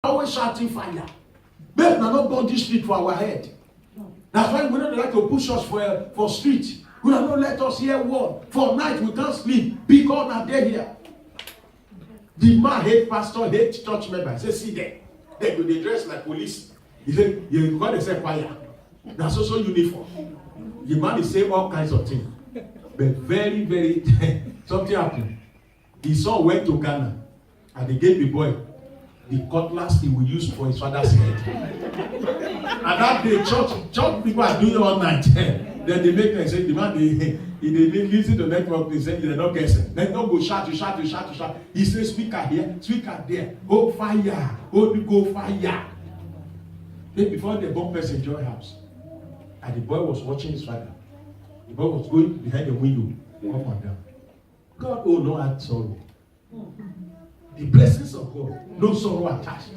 always shouting fire. Make na not burn this street for our head. That's why we don't like to push us for street. We don't let us hear word. For night we can't sleep because na dey here. The man hate pastor, hate church member. He say, see them. They dress like police. He say, you got to say fire. That's also uniform. The man is saying all kinds of things. But very, very, something happened. His son went to Ghana and they gave the boy the cutlass he will use for his father's head. And that day, church people are doing it all night. Then they make them say, the man, they listen to network, they say, they're not guessing. Then don't go shout. He says, speaker here, speaker there. Oh, fire. Oh, go fire. Then before the bomb person joy house, and the boy was watching his father. The boy was going behind the window, up and down. God, oh, no had sorrow. The blessings of God, no sorrow attached.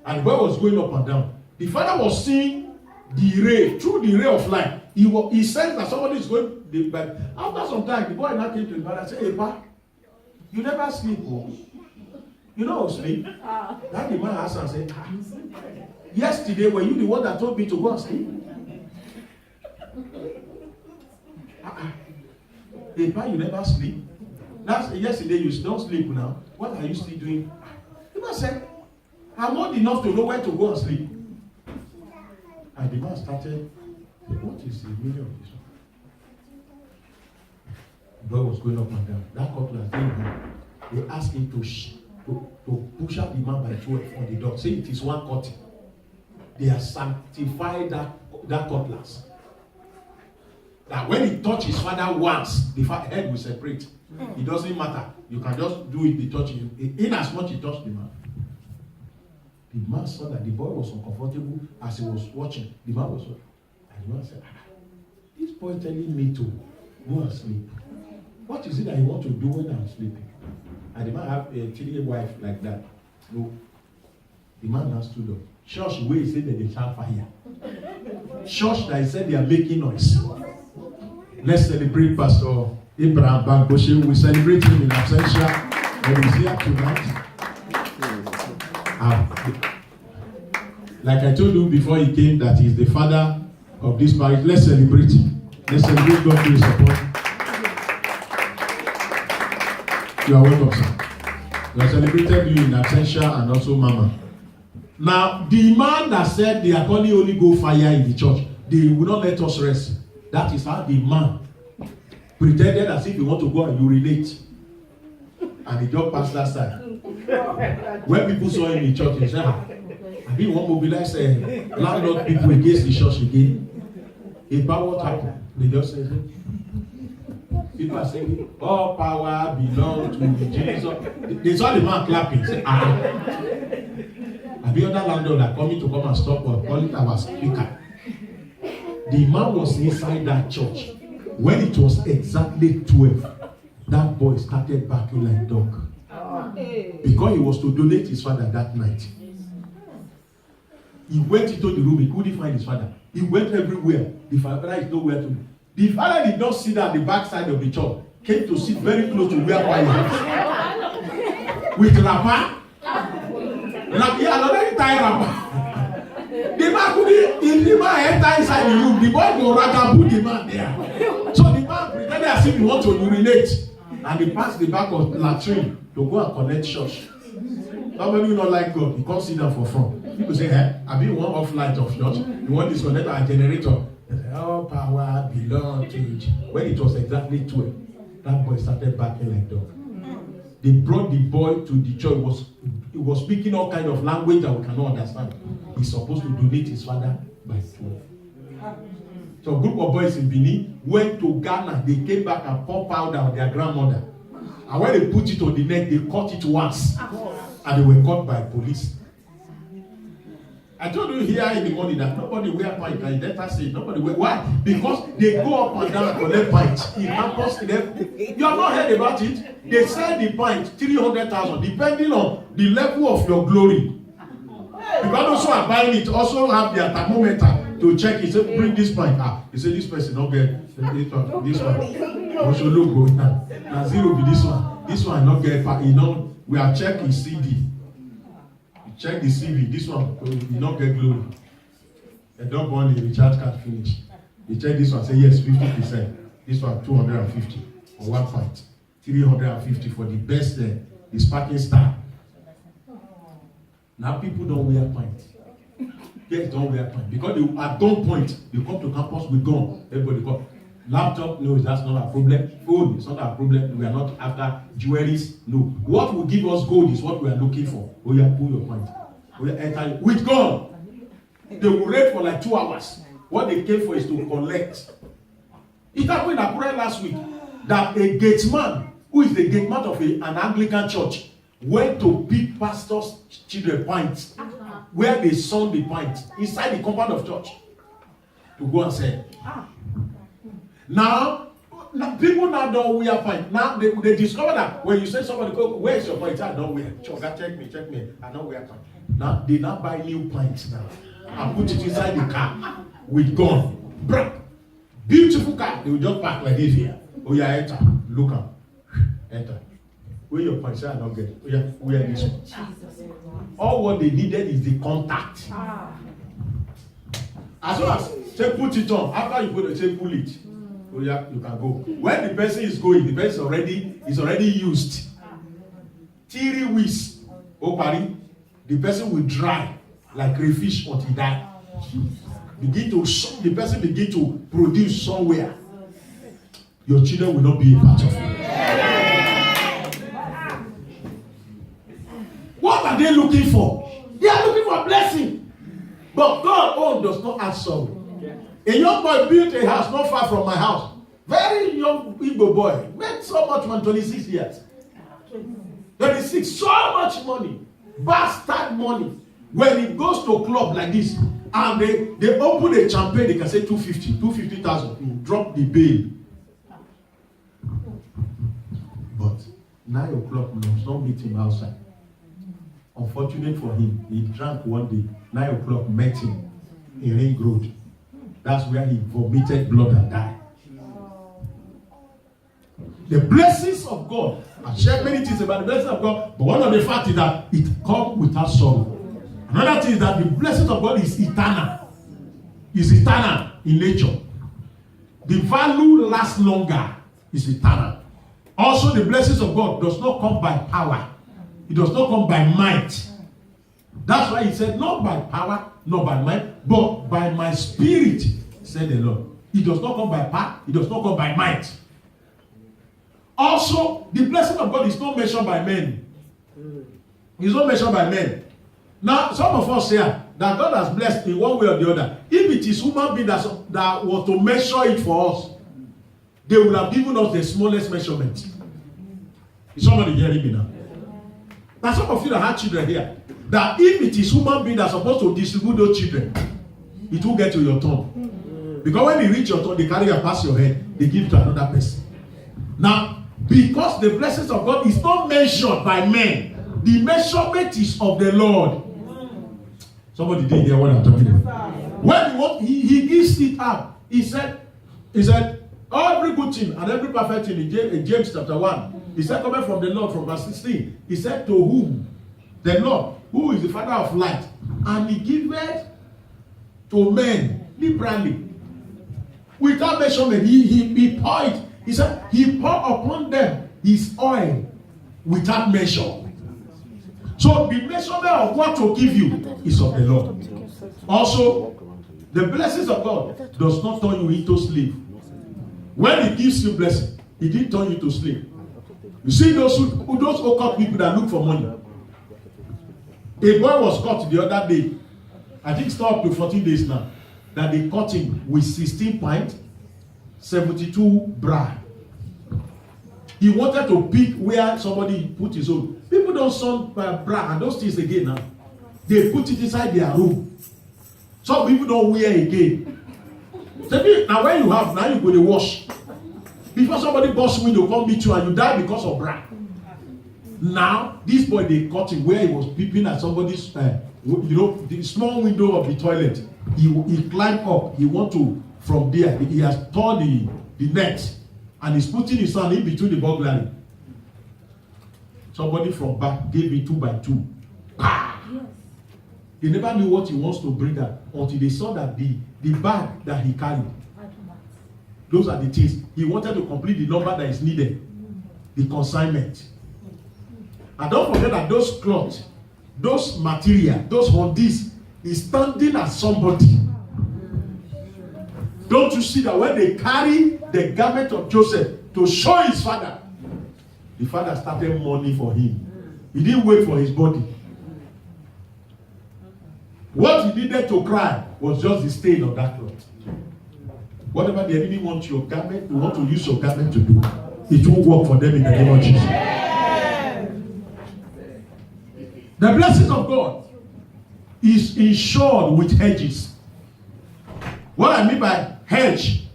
And the boy was going up and down. The father was seeing the ray, through the ray of light. He sensed that somebody is going. But after some time, the boy now came to his father and said, hey, Pa, you never sleep, oh. You know sleep? That the man asked and said, yesterday, were you the one that told me to go and sleep? Hey, Pa, you never sleep? That's yesterday, you don't sleep now. What are you still doing? The man said, I'm old enough to know where to go and sleep. And the man started, what is the meaning of this one? The boy was going up and down. That couple was doing him. They asked him to push up the man by 12 on the door. Say it is one cutting. They have sanctified that cutlass. That when he touched his father once, the head will separate. It doesn't matter. You can just do it, the touching. In as much he touched the man. The man saw that the boy was uncomfortable as he was watching. The man was watching. And the man said, this boy telling me to go and sleep. What is it that you want to do when I'm sleeping? And the man have a 3-year wife like that. No. The man now stood up. Church where he said that they shout fire. Church that he said they are making noise. Let's celebrate Pastor Abraham Bankoshe. We celebrate him in absentia. And he's here tonight. Like I told you before he came, that he's the father of this parish. Let's celebrate him. Let's celebrate God for his support. You are welcome, sir. We have celebrated you in absentia and also Mama. Now, the man that said they are calling Holy Ghost fire in the church, they will not let us rest. That is how the man pretended as if he want to go and urinate. And he just passed that side. When people saw him in church, they said, I didn't want to mobilize landlord people against the church again. About what happened? They just said, people are saying, all power belongs to Jesus. They saw the man clapping. Say, the other landlord are coming to come and stop us, calling our speaker. The man was inside that church. When it was exactly 12, that boy started barking like dog. Because he was to donate his father that night. He went into the room, he couldn't find his father. He went everywhere. The father is nowhere to be. The father did not sit at the back side of the church. Came to sit very close to where I was. With rapper. He had already tied rapper. The man couldn't, if the man enter inside the room, the boy go rather put the man there. So the man pretended as if he want to urinate. And he passed the back of the latrine to go and connect church. Somebody will not like God. He can't sit down for front. People say, I mean one off light of yours. You want to disconnect our generator. They say, all power belongs to it. When it was exactly 12, that boy started barking like dog. They brought the boy to the church. He was speaking all kind of language that we cannot understand. He's supposed to donate his father by 12. So a group of boys in Benin went to Ghana. They came back and poured powder on their grandmother. And when they put it on the neck, they cut it once. And they were caught by police. I told you here in the morning that nobody wear pint. Like Delta said, nobody wear. Why? Because they go up and down and collect pint. In campus, you have not heard about it. They sell the pint 300,000, depending on the level of your glory. Because those who are buying it also have their thermometer to check. He said, bring this pint. He said, this person not get this one. Also logo now. Zero be this one. This one not get. You know, we have checked his CD. check the CV. This one, you not get glory. A dog one, the recharge card finish. You check this one, say yes, 50%. This one, 250 or 1 point. 350 for the best the sparking star. Now people don't wear pants. Yes, don't wear pants. Because they, at gun point, they come to campus with gun. Everybody come. Laptop, no, that's not a problem. Phone, it's not a problem. We are not after jewelries. No. What will give us gold is what we are looking for. Oh yeah, pull your point. Oh yeah, enter with gun. They will wait for like 2 hours. What they came for is to collect. It happened in Akure last week that a gate man, who is the gate man of an Anglican church, went to pick pastors' children pints, where they sold the pints inside the compound of church to go and sell. Now people now don't wear pint. Now they discover that when you say somebody go, where's your pint? I don't wear. Sure, check me. I don't wear pint. Now they now buy new pints now and put it inside the car with gun. Beautiful car. They will just park like this here. Oh yeah, enter. Look up. Enter. Where your pint? Say I don't get it. Oh yeah, where this one? All what they needed is the contact. As well as say put it on. After you put it, say pull it. Oh yeah, you can go. When the person is going, the person is already used. 3 weeks, the person will dry like crayfish until he die. The person begin to produce somewhere. Your children will not be a part of it. What are they looking for? They are looking for a blessing. But God does not ask sorrow. A young boy built a house not far from my house. Very young Igbo boy. Made so much money, 26 years. 26, so much money. Bastard money. When it goes to a club like this, and they open a champagne, they can say 250,000. You drop the bail. But 9 o'clock must not meet him outside. Unfortunate for him, he drank one day. 9 o'clock met him in Ring Road. That's where he vomited blood and died. The blessings of God. I've shared many things about the blessings of God, but one of the facts is that it comes without sorrow. Another thing is that the blessings of God is eternal. It's eternal in nature. The value lasts longer. It's eternal. Also, the blessings of God does not come by power. It does not come by might. That's why he said, not by power, not by might, but by my spirit, said the Lord. It does not come by power, it does not come by might. Also, the blessing of God is not measured by men. It's not measured by men. Now, some of us here, that God has blessed in one way or the other. If it is human being that was to measure it for us, they will have given us the smallest measurement. Is somebody hearing me now? Now, some of you that have children here, that if it is human being that's supposed to distribute those children, it will get to your turn. Because when they reach your turn, they carry and pass your head, they give to another person. Now, because the blessings of God is not measured by men, the measurement is of the Lord. Somebody didn't hear what I'm talking about. When he gives it up, he said, every good thing and every perfect thing in James chapter 1, he said, coming from the Lord, from verse 16, he said, to whom? The Lord, who is the Father of light, and he giveth to men liberally. Without measurement, he poured. He said, he poured upon them his oil without measure. So the measurement of what to give you is of the Lord. Also, the blessings of God does not turn you into slave. When he gives you blessing, he didn't turn you to slave. You see those occult people that look for money. A boy was caught the other day. I think it's up to 14 days now. That they caught him with 16 pints, 72 bra. He wanted to pick where somebody put his own. People don't sell bra and those things again now. They put it inside their room. Some people don't wear again. Now when you have, now you go to wash. Before somebody busts window, come meet you and you die because of bra. Now, this boy, they caught him where he was peeping at somebody's, the small window of the toilet. He climbed up. He want to, from there, he has torn the net and he's putting his hand in between the burglary. Somebody from back gave me 2 by 2. They never knew what he wants to bring out until they saw that the bag that he carried, those are the things. He wanted to complete the number that is needed, the consignment. And don't forget that those cloths, those material, those hundis is standing as somebody. Don't you see that when they carry the garment of Joseph to show his father, the father started mourning for him. He didn't wait for his body. What he needed to cry was just the stain of that cloth. Whatever the enemy wants your garment, you want to use your garment to do, it will work for them in the name of Jesus. The blessings of God is insured with hedges. What I mean by hedges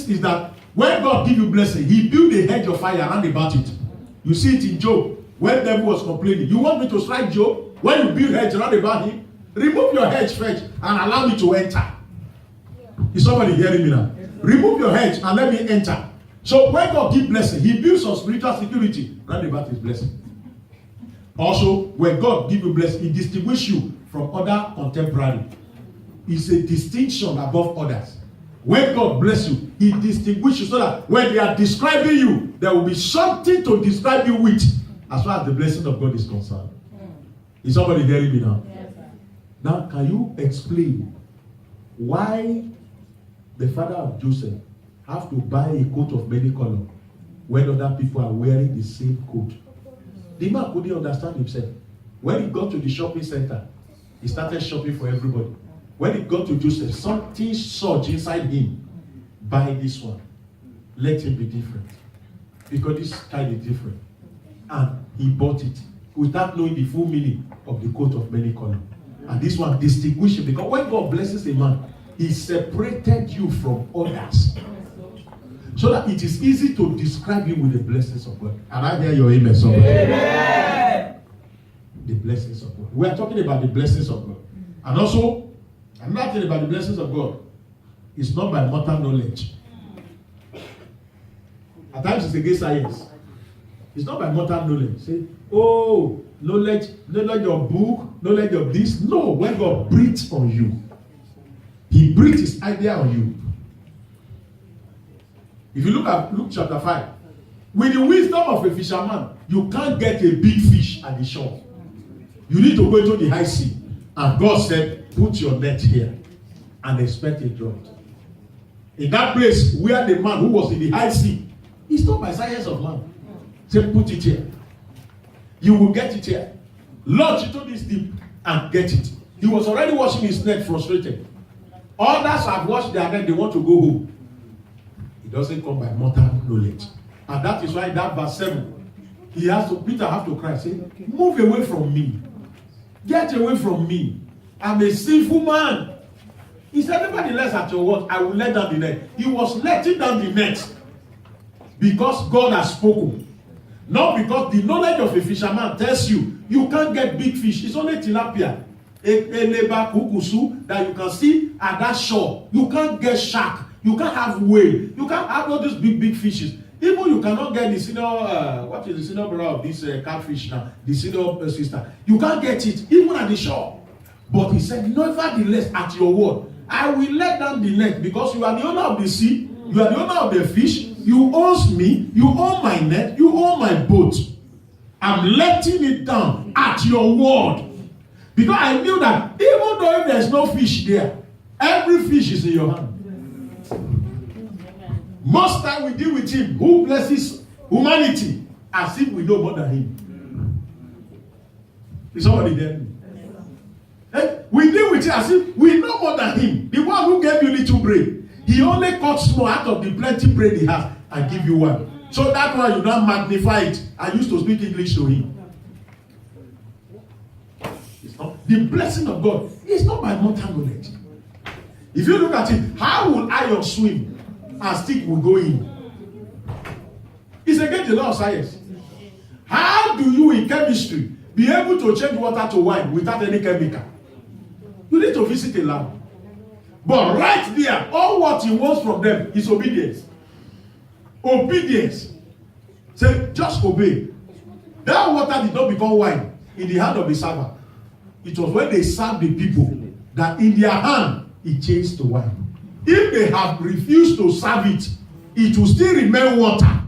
is that when God gives you blessing, he built a hedge of fire around about it. You see it in Job, when the devil was complaining. You want me to strike Job? When you build hedge around about him, remove your hedge first and allow me to enter. Is somebody hearing me now? Remove your hedge and let me enter. So when God gives blessing, he builds some spiritual security around about his blessing. Also, when God gives you blessing, he distinguishes you from other contemporaries. It's a distinction above others. When God bless you, he distinguishes you so that when they are describing you, there will be something to describe you with as far as the blessing of God is concerned. Is somebody hearing me now? Yes, sir. Now, can you explain why the father of Joseph have to buy a coat of many colors when other people are wearing the same coat? The man couldn't understand himself. When he got to the shopping center, he started shopping for everybody. When he got to Joseph, something surged inside him. Buy this one. Let him be different. Because this kind is different. And he bought it without knowing the full meaning of the coat of many colors. And this one distinguished him. Because when God blesses a man, he separated you from others. So that it is easy to describe you with the blessings of God. And I hear your amen. Amen. The blessings of God. We are talking about the blessings of God. And also, I'm not talking about the blessings of God. It's not by mortal knowledge. At times it's against science. It's not by mortal knowledge. Say, oh, knowledge of book, knowledge of this. No, when God breathes on you, he breathes his idea on you. If you look at Luke chapter 5, with the wisdom of a fisherman, you can't get a big fish at the shore. You need to go into the high sea. And God said, put your net here and expect a drought. In that place where the man who was in the high sea, it's not by science of man. Say, put it here. You will get it here. Launch into this deep and get it. He was already washing his net, frustrated. Others have washed their net, they want to go home. It doesn't come by mortal knowledge. And that is why in that verse 7, Peter has to cry, say, move away from me. Get away from me. I'm a sinful man. He said, nevertheless, at your word, I will let down the net. He was letting down the net because God has spoken. Not because the knowledge of a fisherman tells you, you can't get big fish. It's only tilapia, eleba, kukusu that you can see at that shore. You can't get shark. You can't have whale. You can't have all these big fishes. Even you cannot get the senior, what is the senior brother of this catfish now? The senior sister. You can't get it, even at the shore. But he said, nevertheless, at your word, I will let down the net because you are the owner of the sea, you are the owner of the fish, you own me, you own my net, you own my boat. I'm letting it down at your word. Because I knew that even though if there's no fish there, every fish is in your hand. Most time we deal with him who blesses humanity as if we know more than him. Is somebody there? We deal with him as if we know more than him. The one who gave you little bread, he only cut small out of the plenty bread he has and give you one. So that one you don't magnify it and used to speak English to him. It's not the blessing of God. It's not by mortal knowledge. If you look at it, how will iron swim and stick will go in? It's against the law of science. How do you in chemistry be able to change water to wine without any chemical? You need to visit a lab. But right there, all what he wants from them is obedience. Obedience. Say, just obey. That water did not become wine in the hand of the servant. It was when they served the people that in their hand it changed to wine. If they have refused to serve it, it will still remain water.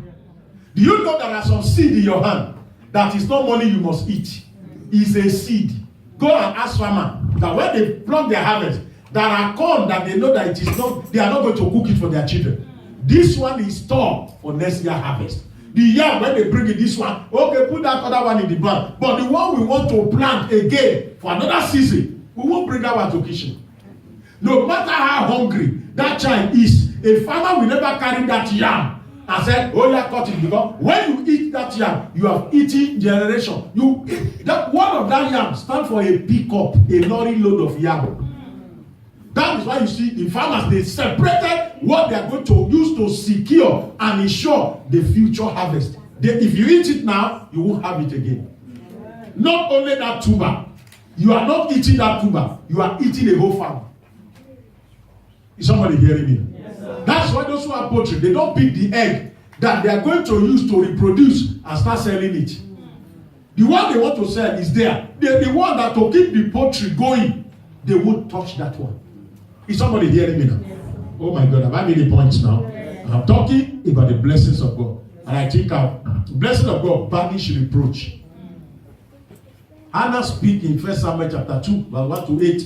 Do you know there are some seed in your hand that is not money you must eat? It's a seed. Go and ask farmer that when they pluck their harvest, there are corn that they know that it is not, they are not going to cook it for their children. This one is stored for next year harvest. The yam, when they bring it, this one, okay, put that other one in the bag. But the one we want to plant again for another season, we won't bring that one to kitchen. No matter how hungry that child is, a farmer will never carry that yam and say, oh yeah, cut it. Because when you eat that yam, you have eaten generation. That one of that yam stands for a pickup, a lorry load of yam. That is why you see the farmers, they separated what they are going to use to secure and ensure the future harvest. If you eat it now, you won't have it again. Not only that tuber, you are not eating that tuber, you are eating a whole farm. Is somebody hearing me? Yes, sir. That's why those who are poultry, they don't pick the egg that they are going to use to reproduce and start selling it. The one they want to sell is there. The one that to keep the poultry going, they won't touch that one. Is somebody hearing me now? Yes. Oh my God, have I made a point now? Yes. I'm talking about the blessings of God. And I think the blessing of God banish reproach. Hannah speak in 1 Samuel chapter 2, verse 1 to 8.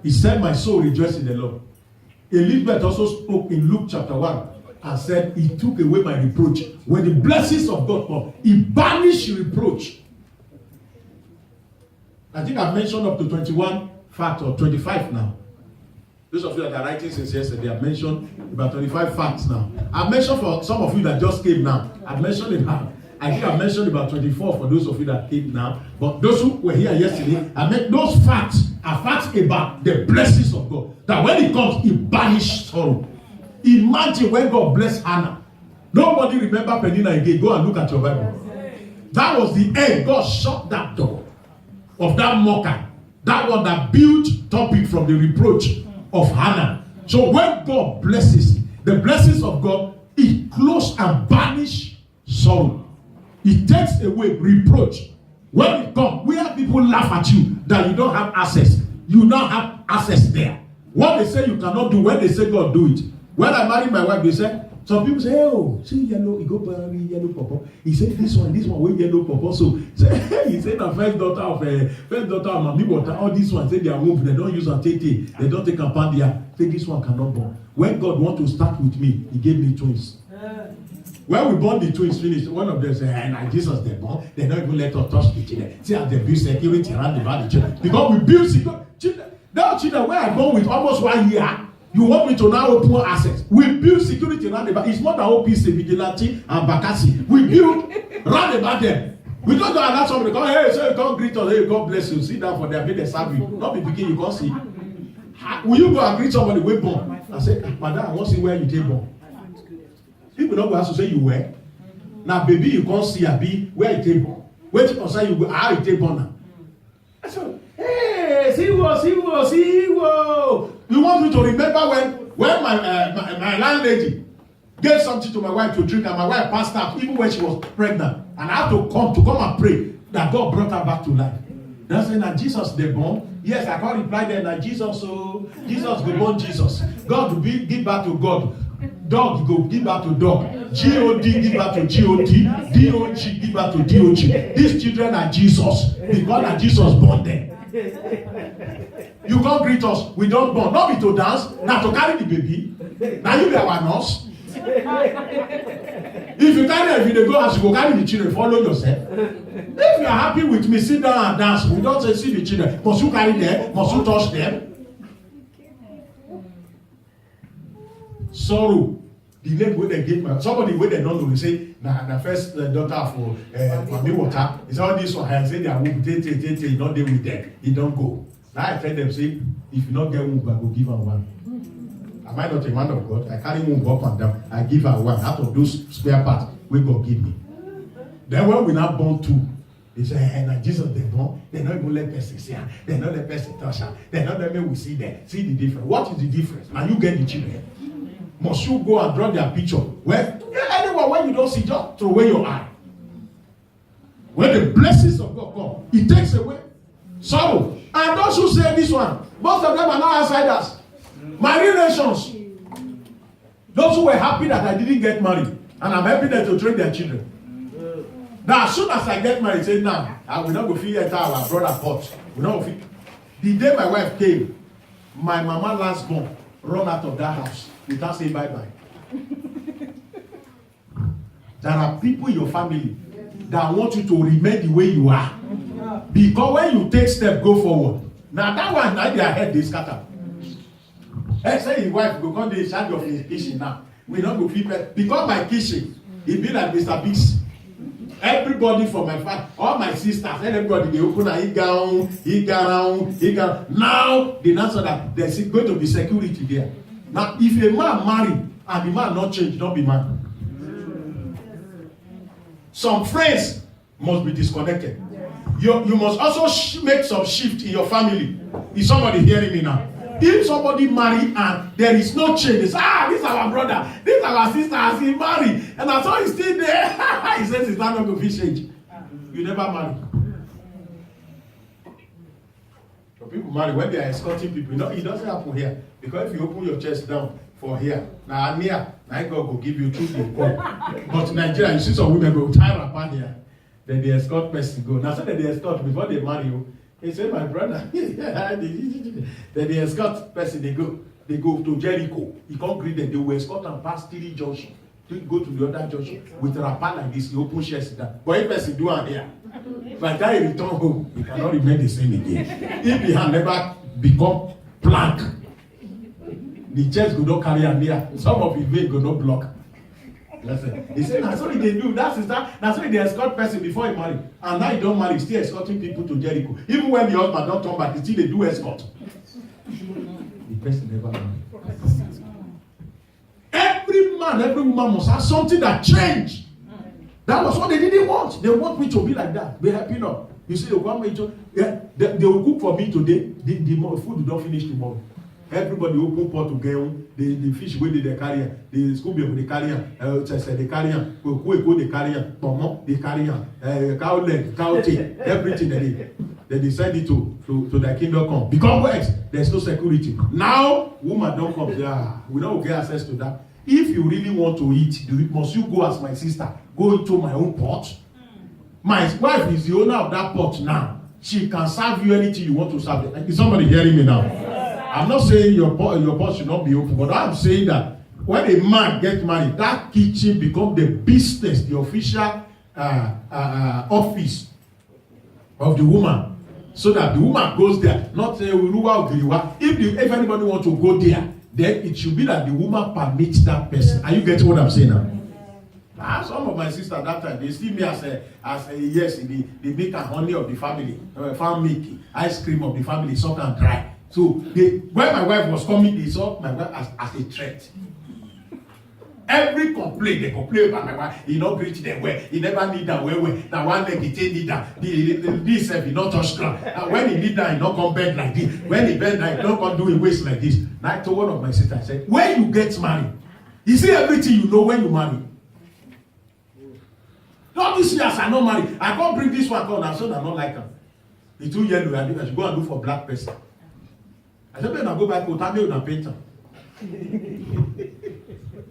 He said, my soul rejoice in the Lord. Elizabeth also spoke in Luke chapter 1 and said, he took away my reproach. When the blessings of God come, he banished reproach. I think I've mentioned up to 21 facts or 25 now. Those of you that are writing since yesterday, I've mentioned about 25 facts now. I've mentioned for some of you that just came now. I've mentioned about, I think I've mentioned about 24 for those of you that came now. But those who were here yesterday, I meant those facts are facts about the blessings of God. That when it comes, it banishes sorrow. Imagine when God blessed Hannah. Nobody remember Penina again. Go and look at your Bible. That was the end. God shut that door of that mocker. That one that built topic from the reproach of Hannah. So when God blesses, the blessings of God, it close and banish sorrow. It takes away reproach. When it comes, where people laugh at you that you don't have access, you now have access there. What they say you cannot do, when they say God do it. When I married my wife, they say, some people say, oh, see yellow, you go bury yellow papa. He said this one with yellow papa. So he said the first daughter of Mami Water, all this one, say they are womb, they don't use a tete, they don't take a pandia. Say this one cannot born. When God want to start with me, he gave me twins. When we born the twins finished, one of them said, hey, Jesus, they born, they don't even let us touch the children. See how they build security around the children. Because we build security. Now children, where I born with almost 1 year, you want me to now open access. We build security around the back. It's not the OPC, Vigilante, and Bakassi. We build round about them. We don't allow somebody to come, hey, so you come greet us, hey, God bless you. Sit down for them, make them serve you. Not be begin, you can't see. Will you go and greet somebody way born? I say, madam, I want to see where you take born. People don't go ask to say you were. Now, baby, you can't see a be where you take born. Wait till say you go, how you take born now. I said, hey, see what. You want me to remember when my landlady gave something to my wife to drink and my wife passed out even when she was pregnant, and I had to come and pray that God brought her back to life. That's saying that Jesus they born. Yes, I can't reply there that Jesus go born Jesus. God will give back to God. Dog go give back to dog. G-O-D give back to G-O-D. D-O-G give back to D-O-G. These children are Jesus because that Jesus born them. You can't greet us. We don't born. Not be to dance. Now to carry the baby. Now you be our nurse. If you carry, if you go as you go carry the children, follow yourself. If you are happy with me, sit down and dance. We don't say see the children. Must you carry them? Must you touch them? Sorrow. The name where they give somebody where they don't know, they say, the first daughter for Mami Water, is all this one. I say they are womb, you don't deal with them. You don't go. Now I tell them, say, if you not get womb, I will give her one. Am I not a man of God? I carry womb up and down. I give her one out of those spare parts we God give me. Then when we now born two, they say, hey, now Jesus they born, they not even let person see her, they not let person touch her, they not let me we see them. See the difference. What is the difference? Now you get the children. Must you go and draw their picture? Well, anyone when you don't see, just throw away your eye. When the blessings of God come, it takes away sorrow. And those who say this one, most of them are not outsiders. My relations. Those who were happy that I didn't get married, and I'm happy that to train their children. Now, as soon as I get married, say now, I will not go feed enter our brother pot. We not go feed. The day my wife came, my mama last born run out of that house without saying bye-bye. There are people in your family that want you to remain the way you are. Because when you take step, go forward. Now that one, now their head they scatter. Let's say his wife go come dey charge of his kitchen now. We not go feed because my kitchen, it be like Mr. Biggs. Everybody from my family, all my sisters, everybody they open a he gown. Now they answer that there's going to be security there. Now if a man marry and the man not change, don't be man. Some friends must be disconnected. You must also make some shift in your family. Is somebody hearing me now? If somebody marry and there is no change, they say, this is our brother, this is our sister, as he married, and that's all he's still there. He says it's not going to be changed. You never marry. So people marry when they are escorting people. No, it doesn't happen here. Because if you open your chest down for here, now God will give you truth in court. But in Nigeria, you see some women go tie wrapper here. Then the escort person go. Now, so that they escort before they marry you. He said, my brother. Then the escort person, they go to Jericho. He can't greet them. They will escort and pass 3 junctions. They go to the other junction with a wrapper like this. He open chest down. But if person do it here, by the time he return home, he cannot remain the same again. If he had never become plank, the chest go not carry am near. Some of his vein go not block. Listen. He said, that's what they do. That's what they escort person before he marry. And now he don't marry, still escorting people to Jericho. Even when the husband don't turn back, still they do escort. The person never marry. Every man, every woman must have something that changed. That was what they didn't want. They want me to be like that. Be happy now. You see, they want me to. Yeah, they will cook for me today. The food will not finish tomorrow. Everybody open pot to get the fish wey dey carry am, the scorpion dey carry am, dey carry am, koko dey carry am, pomo dey carry am, cow leg, cow tail, everything they send it to their kingdom come. Because what? There's no security. Now woman don come there. We don't get access to that. If you really want to eat, must you go as my sister? Go into my own pot. My wife is the owner of that pot now. She can serve you anything you want to serve. Is somebody hearing me now? I'm not saying your pot should not be open, but I'm saying that when a man gets married, that kitchen becomes the business, the official office of the woman, so that the woman goes there. Not say Uruwa Ogiriwa. If anybody wants to go there, then it should be that the woman permits that person. Are you getting what I'm saying now? Some of my sisters at that time, they see me as a yes, they make a honey of the family, farm milk, ice cream of the family, soft and dry. So when my wife was coming, they saw my wife as a threat. Every complaint, they complain about my wife. He not greet them well. He never need that well. Now one leg he take need that. This he not touch ground. When he need that, he not come bend like this. When he bend like, he not come do a waist like this. Now I told one of my sisters, I said, when you get married, you see everything you know when you marry. Not this year as I not marry. I can't bring this one on, and so I not like him. He too yellow. I should go and do for black person. I said, when I go back, I'll tell you and paint her.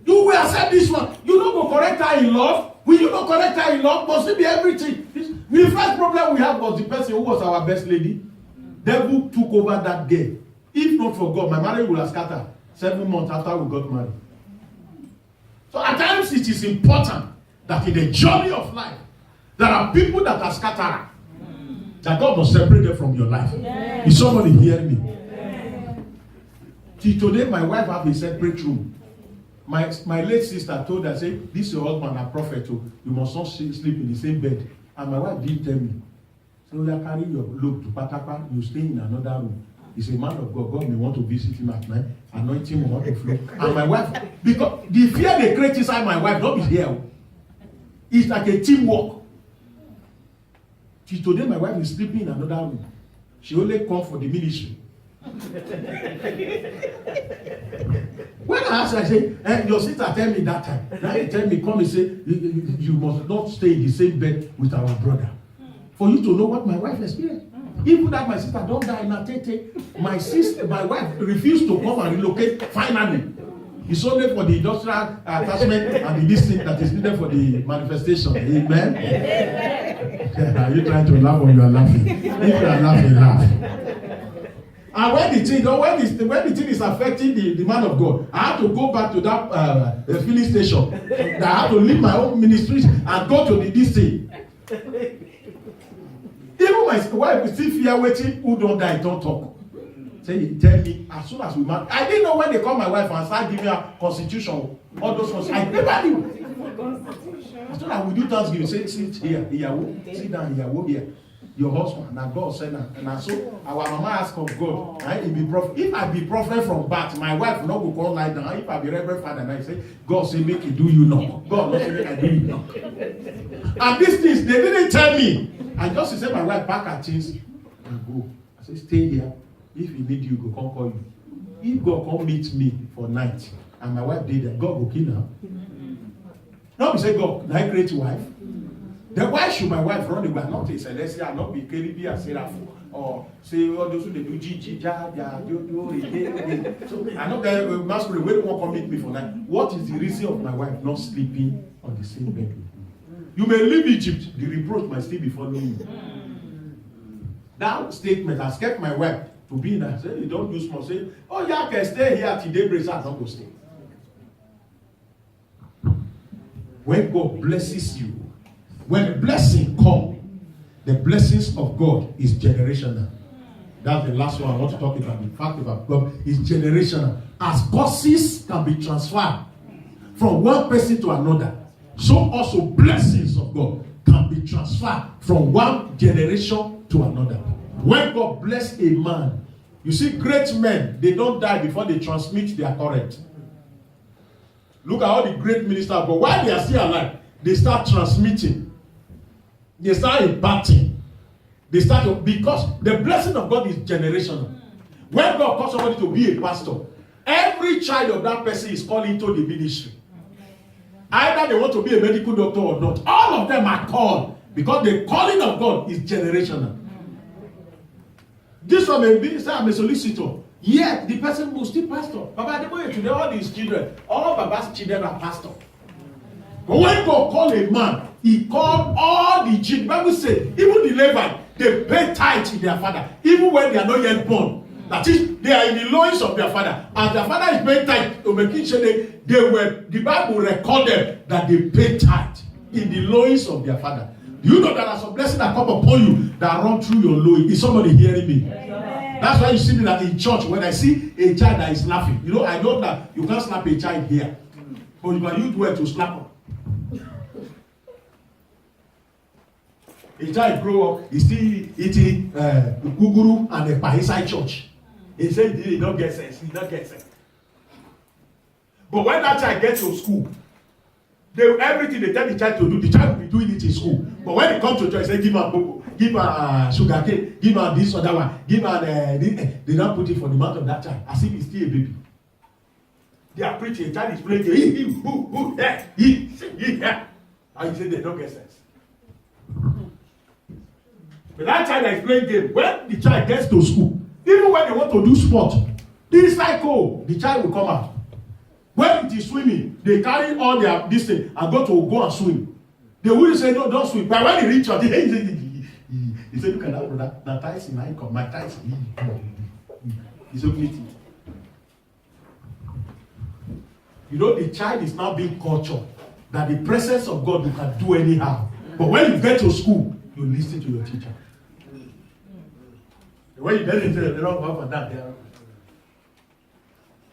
You will accept this one. You don't go correct her in love. Will you not correct her in love? Must it be everything? The first problem we had was the person who was our best lady. Devil took over that girl. If not for God, my marriage would have scattered 7 months after we got married. So at times it is important that in the journey of life, there are people that are scattered. That God must separate them from your life. Yeah. Is somebody hearing me? Till today, my wife have a separate room. My late sister told her, say, this is your husband, a prophet, so you must not sleep in the same bed. And my wife didn't tell me. So you carry your load to Patapa, you stay in another room. He's a man of God. God may want to visit him at night, anoint him on the floor. And my wife, because the fear they create inside my wife, not be here. It's like a teamwork. Till today, my wife is sleeping in another room. She only come for the ministry. When I asked her, I say, your sister tell me that time. Now you tell me, come and say, you must not stay in the same bed with our brother. For you to know what my wife experienced. Even that my sister don't die in a tete. My wife refused to come and relocate finally. It's only for the industrial attachment and the distance that is needed for the manifestation. Amen. Are you trying to laugh or you are laughing? If you are laughing, laugh. And when the thing is affecting the man of God, I have to go back to that filling station. I have to leave my own ministry and go to this thing. Even my wife is still fear waiting. Who don't die, don't talk. Say, tell me, as soon as we marry. I didn't know when they call my wife and start giving her constitution, all those ones. I never knew. As soon as we do Thanksgiving, say, sit here, sit down here. Your husband, and God send her. And so our mama ask of God, if I be prophet from birth, my wife no go call lie down. If I be reverend father, and I say, God say, make it do you know. God not say, make I do you know. And these things, they didn't tell me. I just say my wife pack her things and go. I say, stay here. If he need you, go come call you. If God come meet me for night, and my wife did that, God go kill her. Not be say, God, like great wife. Then why should my wife run away? Not a Celestia, not be Keribi and Seraph, or say all those who they do Gigi, so I know that masquerade where they won't come meet me for night. What is the reason of my wife not sleeping on the same bed with me? You may leave Egypt, the reproach might still be following you. That statement has kept my wife to be in that. Say, you don't do small. Say, oh yeah, I can stay here till daybreak, so I don't go stay. When God blesses you, when the blessing comes, the blessings of God is generational. That's the last one I want to talk about. The fact about God is generational. As causes can be transferred from one person to another, so also blessings of God can be transferred from one generation to another. When God bless a man, you see great men, they don't die before they transmit their current. Look at all the great ministers, but while they are still alive, they start transmitting. They start imparting. They start because the blessing of God is generational. When God calls somebody to be a pastor, every child of that person is called into the ministry. Either they want to be a medical doctor or not. All of them are called because the calling of God is generational. This one may be, say I'm a solicitor. Yet the person will still pastor. Baba, today all these children, all Baba's children are pastor. But when God called a man, he called all the children. The Bible says, even the Levite, they pay tithe to their father, even when they are not yet born. That is, they are in the loins of their father. And their father is paying tithe to make sure the Bible recorded that they pay tithe in the loins of their father. Do you know that there's some blessings that come upon you that run through your loins? Is somebody hearing me? That's why you see me that in church, when I see a child that is laughing, you know, I know that you can't slap a child here, but you can use words to slap him. A child grow up, he's still eating guguru and a inside church. He said he don't get sense. He don't get sense. But when that child gets to school, everything they tell the child to do, the child will be doing it in school. But when they come to church, they say, give her cocoa, give her sugar cane, give her this or that one, give her they don't put it for the mouth of that child, as if he's still a baby. They are preaching, a child is praying, and he say they don't get sense. But that child that is playing game, when the child gets to school, even when they want to do sport, this cycle, the child will come out. When it is swimming, they carry all their this thing and go and swim. They will say, no, don't swim. But when they reach out, he said, look at that brother, that ties in my income, my ties is open. You know, the child is now being cultured that the presence of God you can do anyhow. But when you get to school, you listen to your teacher. When you get into the wrong for that,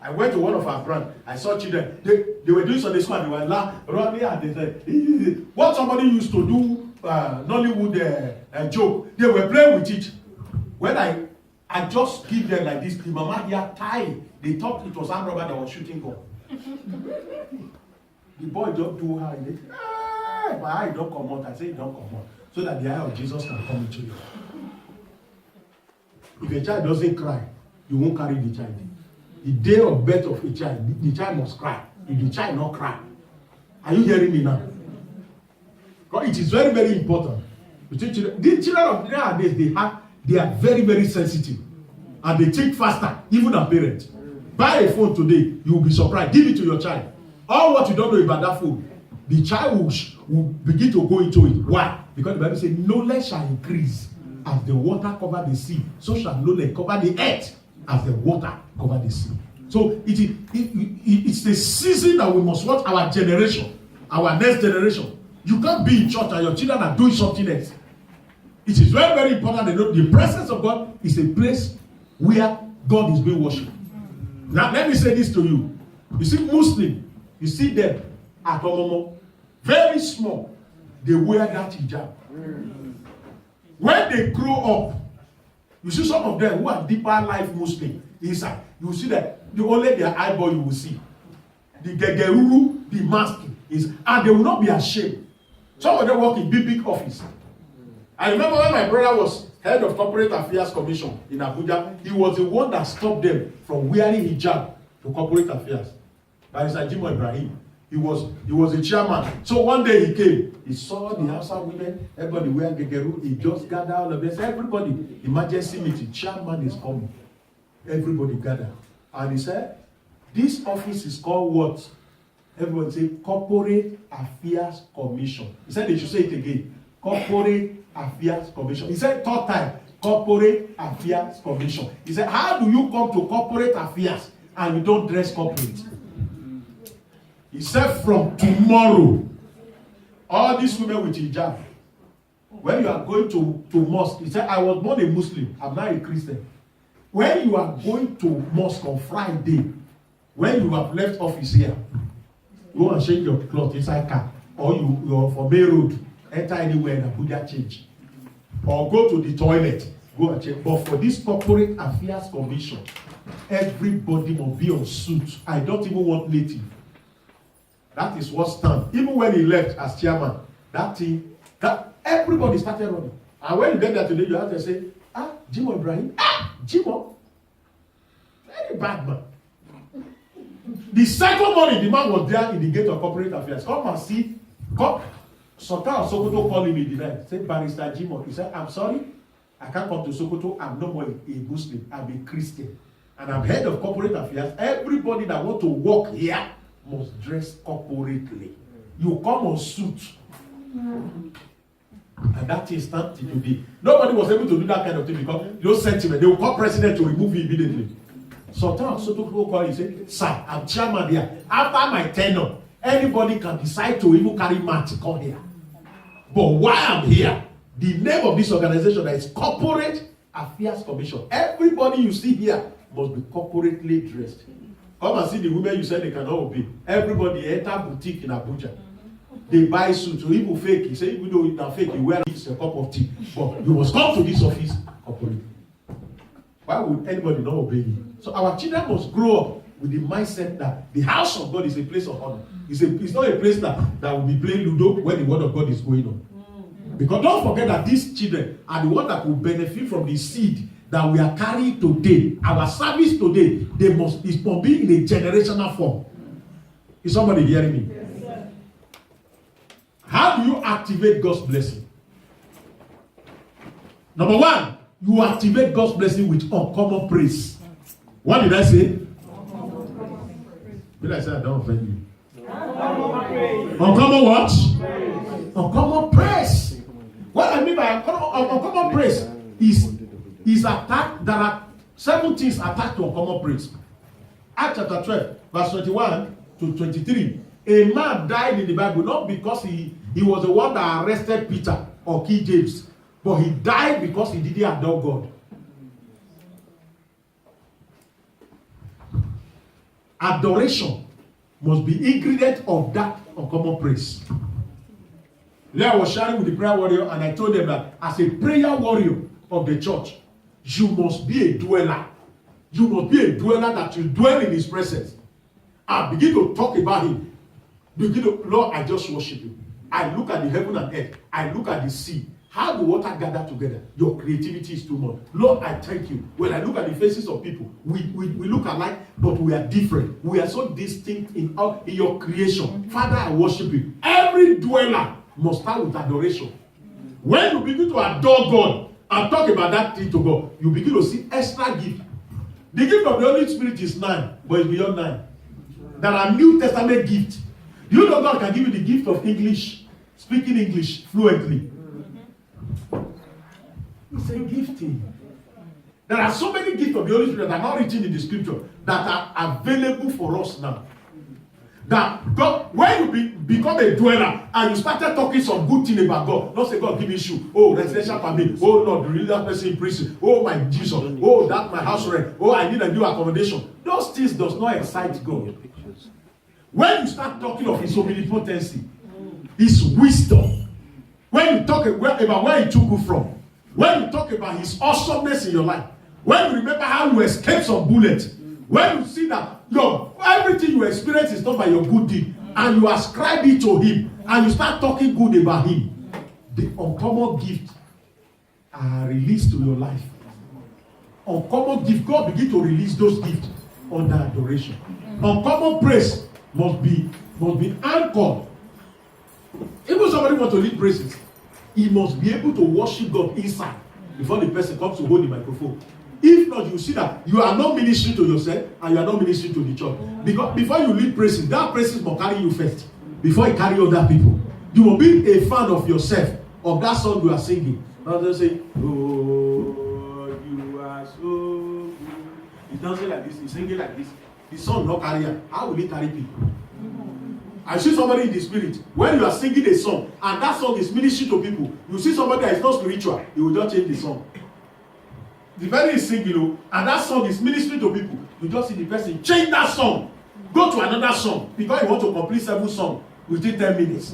I went to one of our branch. I saw children. They were doing Sunday school and they were laughing and they said, what somebody used to do, Nollywood joke, they were playing with it. When I just give them like this, the mama here tied. They thought it was armed robber that was shooting gun. The boy just do her. My eye don't come out. I say don't come out. So that the eye of Jesus can come into you. If a child doesn't cry, you won't carry the child. The day of birth of a child, the child must cry. If the child not cry, are you hearing me now? Because it is very, very important. Between children, the children of nowadays, They are very, very sensitive. And they think faster, even than parents. Buy a phone today, you will be surprised. Give it to your child. All what you don't know about that phone, the child will begin to go into it. Why? Because the Bible says, knowledge shall increase as the water cover the sea. So shall knowledge cover the earth as the water cover the sea. So it's the season that we must watch our generation, our next generation. You can't be in church and your children are doing something else. It is very, very important to know the presence of God is a place where God is being worshipped. Now, let me say this to you. You see, Muslim, you see them at Omomo, very small, they wear that hijab. When they grow up, you see some of them who are deeper life Muslim inside, you will see that only their eyeball you will see. The gegeruru, the mask is, and they will not be ashamed. Some of them work in big office. I remember when my brother was head of Corporate Affairs Commission in Abuja, he was the one that stopped them from wearing hijab to Corporate Affairs. Barrister Jimoh Ibrahim. He was a chairman. So one day he came, he saw the Hausa women, everybody wearing gegeru, he just gathered all of them. Everybody, emergency meeting, chairman is coming. Everybody gathered. And he said, this office is called what? Everyone say Corporate Affairs Commission. He said they should say it again. Corporate Affairs Commission. He said third time, Corporate Affairs Commission. He said, how do you come to corporate affairs and you don't dress corporate? He said, from tomorrow, all these women with hijab, when you are going to mosque, he said, I was born a Muslim, I'm not a Christian. When you are going to mosque on Friday, when you have left office here, go and shake your cloth inside car, or you're from Bay Road, enter anywhere in Abuja, change. Or go to the toilet, go and check. But for this Corporate Affairs Commission, everybody must be on suit. I don't even want native. That is what stands. Even when he left as chairman, that everybody started running. And when you get there today, you have to say, Jimoh Ibrahim, Jimoh, very bad man. The second morning, the man was there in the gate of Corporate Affairs. Come and see. Come. Sultan of Sokoto called him in the night. Said, Barrister Jimoh. He said, I'm sorry. I can't come to Sokoto. I'm no more a Muslim. I'm a Christian. And I'm head of Corporate Affairs. Everybody that want to work here must dress corporately. You come on suit. And that is started today. Nobody was able to do that kind of thing because those sentiment, they will call president to remove you immediately. Sultan of Sokoto called him and said, sir, I'm chairman here. After my tenure, anybody can decide to even carry mat to come here. But while I'm here, the name of this organization that is Corporate Affairs Commission. Everybody you see here must be corporately dressed. Come and see the women you said they cannot obey. Everybody enter boutique in Abuja. They buy suits. So even fake, he say, even though it's not fake, you wear a cup of tea. But you must come to this office corporately. Why would anybody not obey you? So our children must grow up with the mindset that the house of God is a place of honor. It's not a place that will be playing Ludo when the word of God is going on. Because don't forget that these children are the ones that will benefit from the seed that we are carrying today. Our service today, it must be in a generational form. Is somebody hearing me? Yes, sir. How do you activate God's blessing? Number one, you activate God's blessing with uncommon praise. What did I say? Did I say I don't offend you? Uncommon what? Uncommon praise. What I mean by uncommon praise is attack. There are 7 things attached to uncommon praise. Acts chapter 12, verse 21 to 23. A man died in the Bible not because he was the one that arrested Peter or King James, but he died because he didn't adore God. Adoration must be ingredient of that uncommon praise. I was sharing with the prayer warrior and I told them that as a prayer warrior of the church, you must be a dweller. You must be a dweller that you dwell in his presence. And begin to talk about him. Lord, I just worship you. I look at the heaven and earth. I look at the sea. How the water gather together. Your creativity is too much. Lord, I thank you. When I look at the faces of people, we look alike, but we are different. We are so distinct in your creation. Father, I worship you. Every dweller must start with adoration. When you begin to adore God, and talk about that thing to God, you begin to see extra gift. The gift of the Holy Spirit is 9, but it's beyond 9. There are New Testament gifts. Do you know God can give you the gift of English, speaking English fluently? It's a gifting. There are so many gifts of the Holy Spirit that are not written in the scripture that are available for us now. That God, when you become a dweller and you started talking some good thing about God, don't say God give me shoe, oh residential permit, oh Lord, the religious person in prison, oh my Jesus, oh that my house rent, oh I need a new accommodation. Those things does not excite God. When you start talking of his omnipotency, his wisdom, when you talk about where he took you from, when you talk about his awesomeness in your life, when you remember how you escaped some bullets, when you see that everything you experience is not by your good deed, and you ascribe it to him, and you start talking good about him, the uncommon gift are released to your life. Uncommon gift, God begin to release those gifts under adoration. Uncommon praise must be anchored. Even somebody want to lead praises, he must be able to worship God inside before the person comes to hold the microphone. If not, you see that you are not ministering to yourself and you are not ministering to the church. Because before you lead praises, that praises must carry you first before you carry other people. You will be a fan of yourself, of that song you are singing. Not just say, oh, you are so good. He's dancing like this, he's singing like this. The song not carry her. How will it carry people? I see somebody in the spirit. When you are singing a song and that song is ministering to people, you see somebody that is not spiritual, he will just change the song. The very is singing, and that song is ministering to people. You just see the person change that song, go to another song, because you want to complete 7 songs within 10 minutes.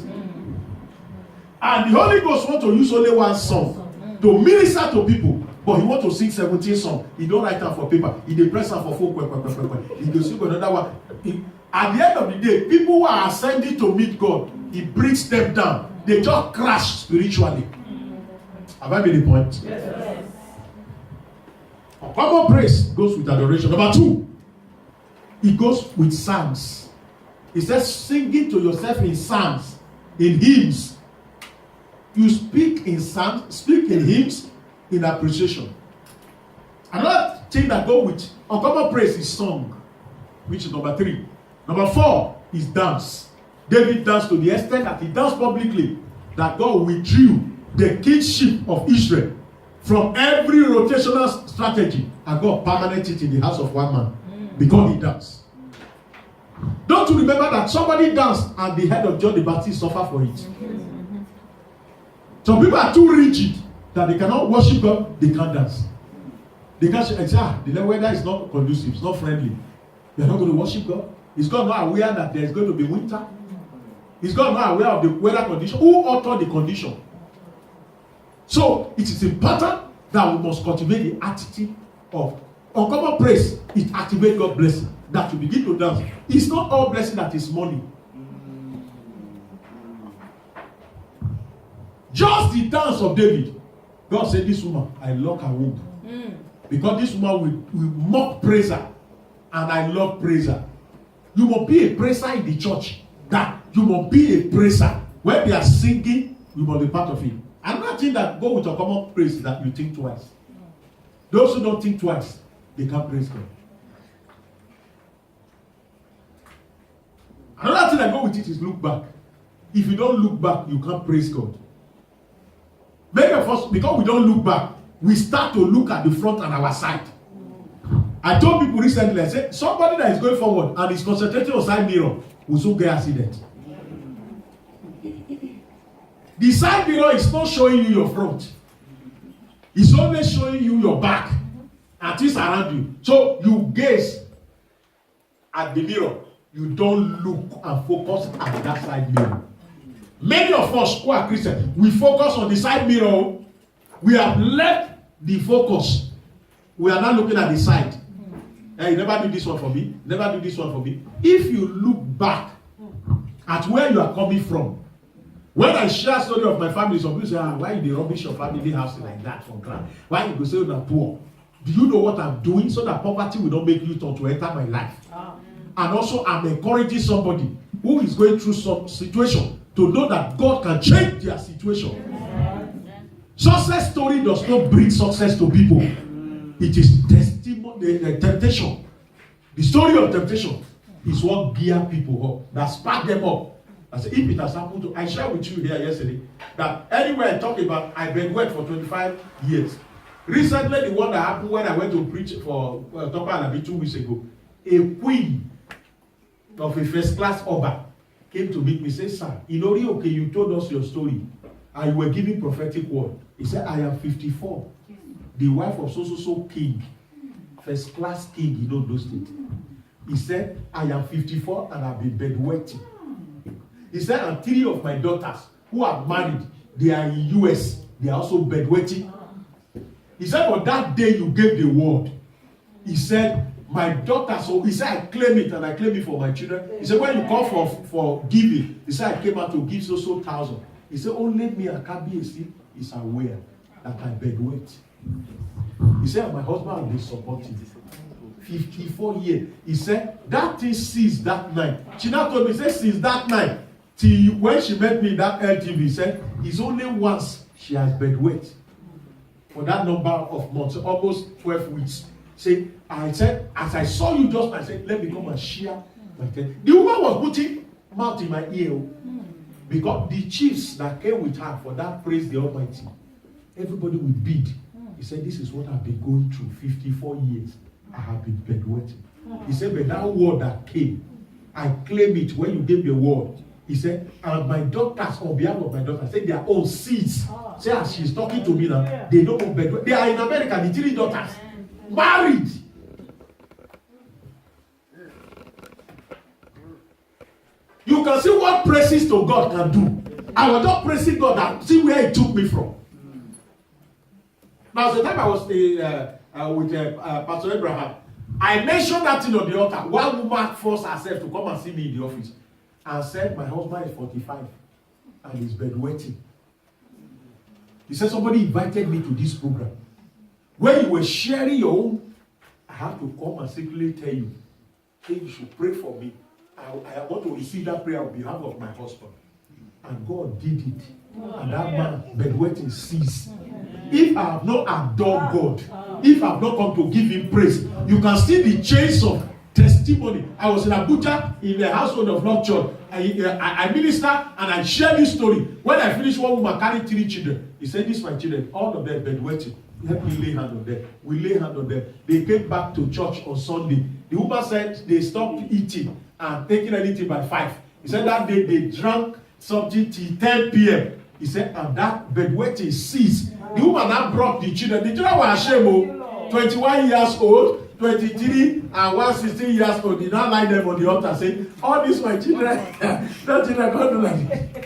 And the Holy Ghost want to use only one song to minister to people, but he want to sing 17 songs. He don't write down for paper. He dey press am for phone. He go sing another one. At the end of the day, people who are ascending to meet God, he brings them down. They just crash spiritually. Have I made the point? Yes. Common praise goes with adoration. Number 2, it goes with psalms. It says singing to yourself in psalms, in hymns. You speak in psalms, speak in hymns, in appreciation. Another thing that goes with uncommon praise is song, which is number 3. Number 4 is dance. David danced to the extent that he danced publicly, that God withdrew the kingship of Israel from every rotational strategy and God permanented it in the house of one man because he danced. Don't you remember that somebody danced and the head of John the Baptist suffered for it? Some people are too rigid that they cannot worship God, they can't dance. They can't say, the weather is not conducive, it's not friendly. You're not going to worship God. Is God not aware that there is going to be winter? Is God not aware of the weather condition? Who altered the condition? So it is important that we must cultivate the attitude of uncommon praise. It activates God's blessing. That you begin to dance. It's not all blessing that is money. Just the dance of David. God said, this woman, I love her womb. Because this woman will mock praiser. And I love praiser. You must be a praiser in the church. That you must be a praiser. When they are singing, you must be part of it. Another thing that go with a common praise is that you think twice. Those who don't think twice, they can't praise God. Another thing that go with it is look back. If you don't look back, you can't praise God. Many of us, because we don't look back, we start to look at the front and our side. I told people recently, I said, somebody that is going forward and is concentrating on side mirror will soon get accident. The side mirror is not showing you your front. It's only showing you your back and things around you. So you gaze at the mirror. You don't look and focus at that side mirror. Many of us who are Christians, we focus on the side mirror. We have left the focus. We are now looking at the side. Hey, you never do this one for me. Never do this one for me. If you look back at where you are coming from, when I share a story of my family, some people say, why you rubbish your family house like that from ground? Why you go say you're poor? Do you know what I'm doing so that poverty will not make you turn to enter my life? And also, I'm encouraging somebody who is going through some situation to know that God can change their situation. Success story does not bring success to people. It is testimony, the temptation. The story of temptation is what gear people up, that spark them up. I said, if it has happened to, I shared with you here yesterday that anywhere I talk about, I've been wet for 25 years. Recently, the one that happened when I went to preach for Topa Alabi 2 weeks ago, a queen of a first class Oba came to meet me, said, sir, okay, you told us your story and you were giving prophetic word. He said, I am 54, the wife of so king, first class king in Ondo State. He said, I am 54 and I've been bedwetting. He said, and 3 of my daughters who are married, they are in US, they are also bedwetting. He said, but that day you gave the word, he said, my daughter, so he said, I claim it and I claim it for my children. He said, when you call for giving, he said, I came out to give so 1,000. He said, only me and Kabi is aware that I bedwet. He said, my husband will be supportive. 54 years. He said, that thing ceased that night. She now told me, he said, since that night, till when she met me in that LTV, he said, it's only once she has bedwet. For that number of months, almost 12 weeks. Say, I said, as I saw you just now, I said, let me come and share my testimony. The woman was putting mouth in my ear. Because the chiefs that came with her for that praise the Almighty, everybody would bid. He said, this is what I've been going through 54 years. I have been bedwetting. He said, but that word that came, I claim it when you gave the word. He said, and my daughters, on behalf of my daughters, said their own seeds. Say, as she's talking to me now, they don't know bedwetting. They are in America, the 3 daughters, married. You can see what praises to God can do. I was just praising God and see where He took me from. Now, the time I was with Pastor Abraham, I mentioned that thing on the altar. One woman forced herself to come and see me in the office and said, my husband is 45 and he's bedwetting. He said, somebody invited me to this program. When you were sharing your own, I have to come and secretly tell you, hey, you should pray for me. I want to receive that prayer on behalf of my husband. And God did it. And that man, bedwetting, ceased. If I have not adored God, if I have not come to give Him praise, you can see the chains of testimony. I was in Abuja in the household of Lord Church. I minister and I share this story. When I finished, one woman carried 3 children. He said, these my children, all of them bedwetting. Let me lay hand on them. We lay hand on them. They came back to church on Sunday. The woman said they stopped eating and taking anything by 5. He said that day they drank something till 10 p.m. He said, and that bedwetting ceased. The woman now brought the children. The children were ashamed. 21 years old, 23, and 16 years old. They now lie them on the altar saying, all these my children, that children can't do like this.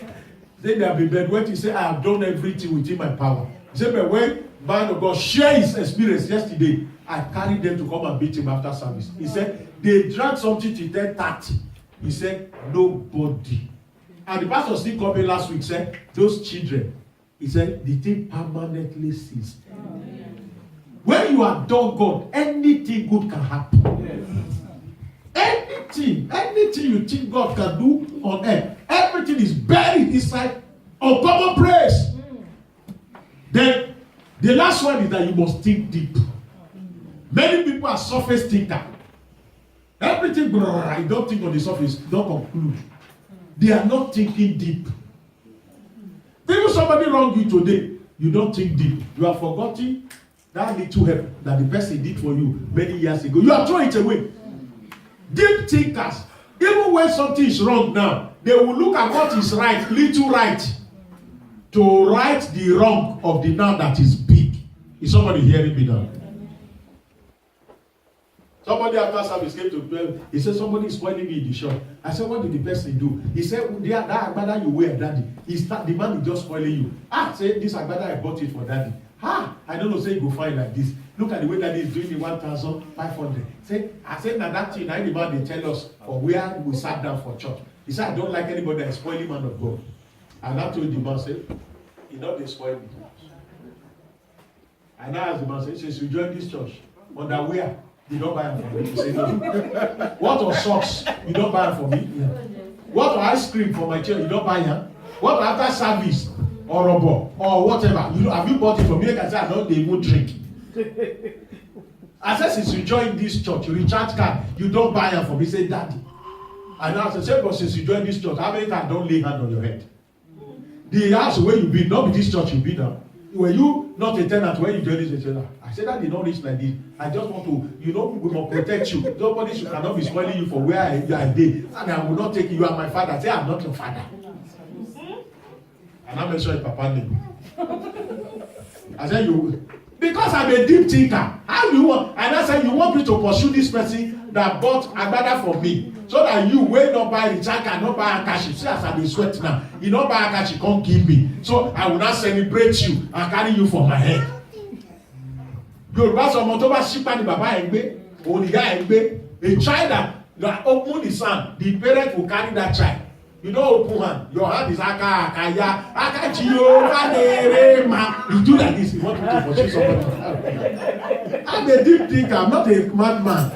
Then they have been bedwetting. He said, I have done everything within my power. He said, but when man of God shared his experience yesterday, I carried them to come and beat him after service. He said, they drank something till 10:30. He said, nobody. And the pastor still called me last week, said, those children, he said, the thing permanently ceased. When you adore God, anything good can happen. Anything you think God can do on earth, everything is buried inside uncommon praise. Then the last one is that you must think deep. Many people are surface thinker. Everything, you don't think on the surface, don't conclude. They are not thinking deep. Even somebody wrong you today, you don't think deep. You have forgotten that little help that the person did for you many years ago. You have thrown it away. Deep thinkers, even when something is wrong now, they will look at what is right, little right, to right the wrong of the now that is big. Is somebody hearing me now? Somebody after service came to 12. He said, somebody is spoiling me in the shop. I said, what did the person do? He said, that agbada you wear, daddy. The man is just spoiling you. Say, this agbada I bought it for daddy. I don't know, say you go find like this. Look at the way daddy is doing the 1,500. I said, now that thing, the man they tell us for where we sat down for church. He said, I don't like anybody that is spoiling man of God. And I told the man, say, you know they spoil me. And I asked the man, say, since you join this church, underwear, you don't buy them for me. You say no. What of socks? You don't buy them for me. Yeah. What of ice cream for my children? You don't buy them. What after service? or rubber or whatever. Have you bought it from me? Like I said, I don't even drink. I said, since you joined this church, you recharge card, you don't buy it for me. Say, Daddy. And now I said, but since you joined this church, how many times don't lay hand on your head? The house where you be, not be this church you be now. Were you not a tenant when you joined this church? I said that did not reach like this. I just want to, we must protect you. Nobody cannot be spoiling you for where I am. And I will not take you. You are my father. I say, I'm not your father. And I'm sure Papa name. I said, because I'm a deep thinker. How do you want? And I said, you want me to pursue this person that bought Agbada for me, so that you will not buy the jacket, not buy a cash. See, as I be sweat now, you not buy a cash, you can't give me. So I will not celebrate you and carry you for my head. Yorùbá sọmọ tó bá ṣípá ni bàbá ẹ̀ gbé, òun ìyá ẹ̀ gbé. A child that open his hand, the parent will carry that child. You don't open hand. Your hand is akaya, akachiyo, kaderema. You do like this. You want me to pursue somebody? I'm a deep thinker. I'm not a madman.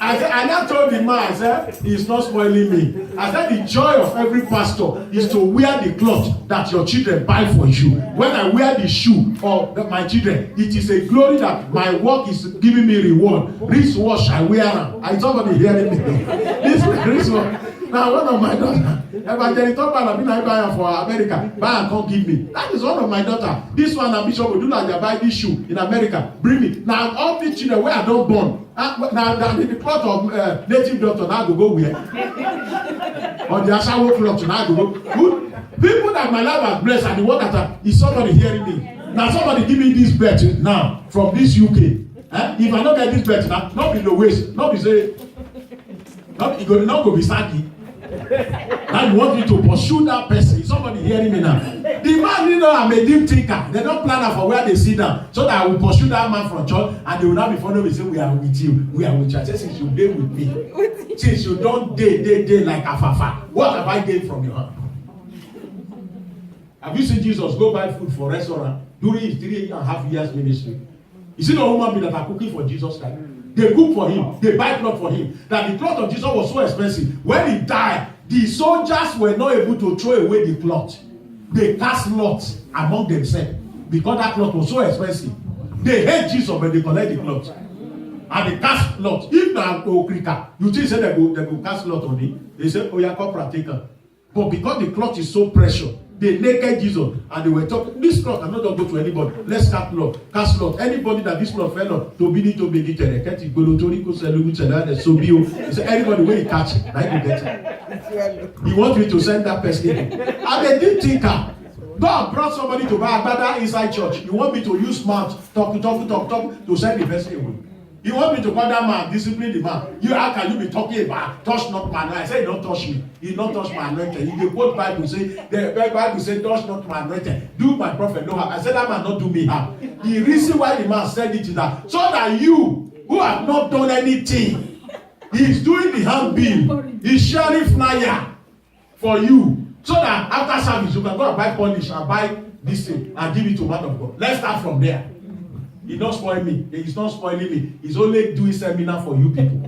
I now told the man, I said, he's not spoiling me. I said, the joy of every pastor is to wear the cloth that your children buy for you. When I wear the shoe for my children, it is a glory that my work is giving me reward. Wristwatch, I wear them. I somebody hearing me. This wristwatch. Now, one of my daughters, Evangelist Topan, I've been buying for America. Buy and come give me. That is one of my daughter. This one, Bishop Odula, they buy this shoe in America. Bring me. Now, all these children where I don't born. Now, the cloth of native doctor, now go where? Or the Ashawo cloth, now go. Good. People that my life has blessed and the one that is somebody hearing me. Now, somebody give me this bet now from this UK. If I don't get this bet now, not be the waste, not be say, not go be sacky. Now you want me to pursue that person. Somebody hearing me now. The man, I'm a deep thinker. They don't plan for where they sit down. So that I will pursue that man from church and they will not be following me and say, we are with you. We are with you. I say, since you dare with me. Since you don't dare like Afafa. What have I gained from your hand? Have you seen Jesus go buy food for restaurant during his 3.5 years ministry? You see the woman being that are cooking for Jesus Christ? They cook for him. They buy cloth for him. That the cloth of Jesus was so expensive. When he died, the soldiers were not able to throw away the cloth. They cast lots among themselves because that cloth was so expensive. They hate Jesus, but they collect the cloth. And they cast lots. If now Okrika, you think say they go cast lot on it, they say, oh, yeah, corporate taker. But because the cloth is so precious, they naked Jesus and they were talking. This cloth cannot go to anybody. Let's cast lot. Anybody that this cloth fell on, to be it. Say anybody when he catch it, I can get it. He wants me to send that person. I'm a deep thinker. God brought somebody to buy Agbada inside church. You want me to use mouth, talk to send the person away. You want me to call that man, discipline the man. How can you be talking about touch not my anointing? I say, don't touch me. You don't touch my anointing. If the quote Bible say, the Bible say, touch not my anointing. Do my prophet no harm. I said, that man not do me harm. The reason why the man said it is that, so that you, who have not done anything, he's doing the handbill. He's sharing flyer for you. So that after service, you can go and buy polish and buy this thing and give it to man of God. Let's start from there. He's not spoiling me. He's not spoiling me. He's only doing seminar for you people.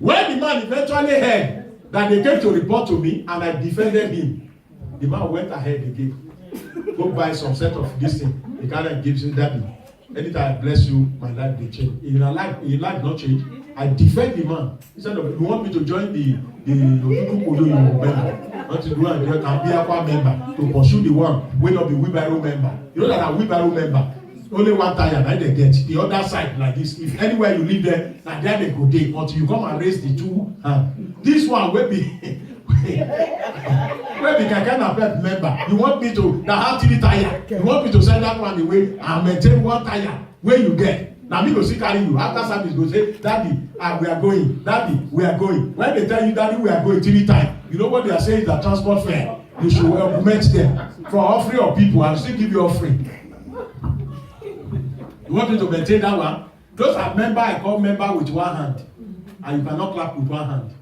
When the man eventually heard that they came to report to me and I defended him, the man went ahead again. Go buy some set of this thing. The guy gives him Daddy. Anytime I bless you, my life will change. In your life not change. I defend the man. Instead of, you want me to join the member, not to do and be a member, to pursue the one, will not be wheelbarrow member. You know that I'm wheelbarrow member. Only one tire, now they get the other side like this. If anywhere you live there, now there they go day until you come and raise the two hands. This one will be where we can kind of member. You want me to have 3 tire? You want me to send that one away and maintain 1 tire? Where you get? Now me go see carry you. After service go say, Daddy, we are going. Daddy, we are going. When they tell you, Daddy, we are going 3 times, you know what they are saying is that transport fare. You should augment them for offering of people. I'll still give you offering. You want me to maintain that one? Those are member I call member with 1 hand. And you cannot clap with 1 hand.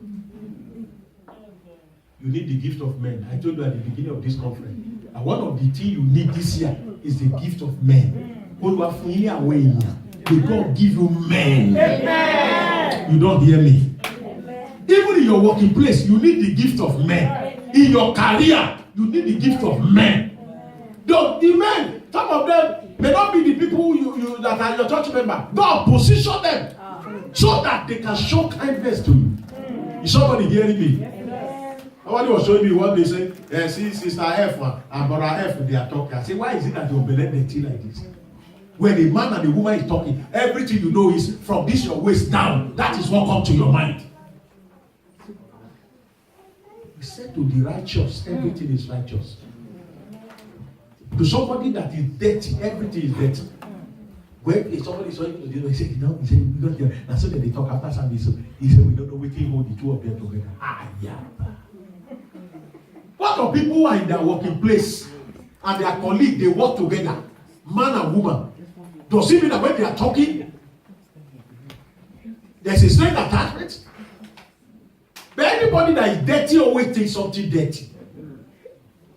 You need the gift of men. I told you at the beginning of this conference. And one of the things you need this year is the gift of men. May God give you men. Amen. You don't hear me? Amen. Even in your working place, you need the gift of men. In your career, you need the gift of men. The men, some of them may not be the people you that are your church member. God position them so that they can show kindness to you. Is somebody hearing me? Somebody was showing me what they say. See, Sister F and Brother F, they are talking. I say, why is it that your belly dirty like this? When the man and the woman is talking, everything you know is from this your waist down. That is what comes to your mind. He said to the righteous, everything is righteous. To somebody that is dirty, everything is dirty. When somebody saw him, he said, because that's so that they talk after service. He said, we don't know what they hold the two of them together. What of people who are in their working place and their colleague, they work together, man and woman? Does it mean that when they are talking, there's a straight attachment? But anybody that is dirty always thinks something dirty.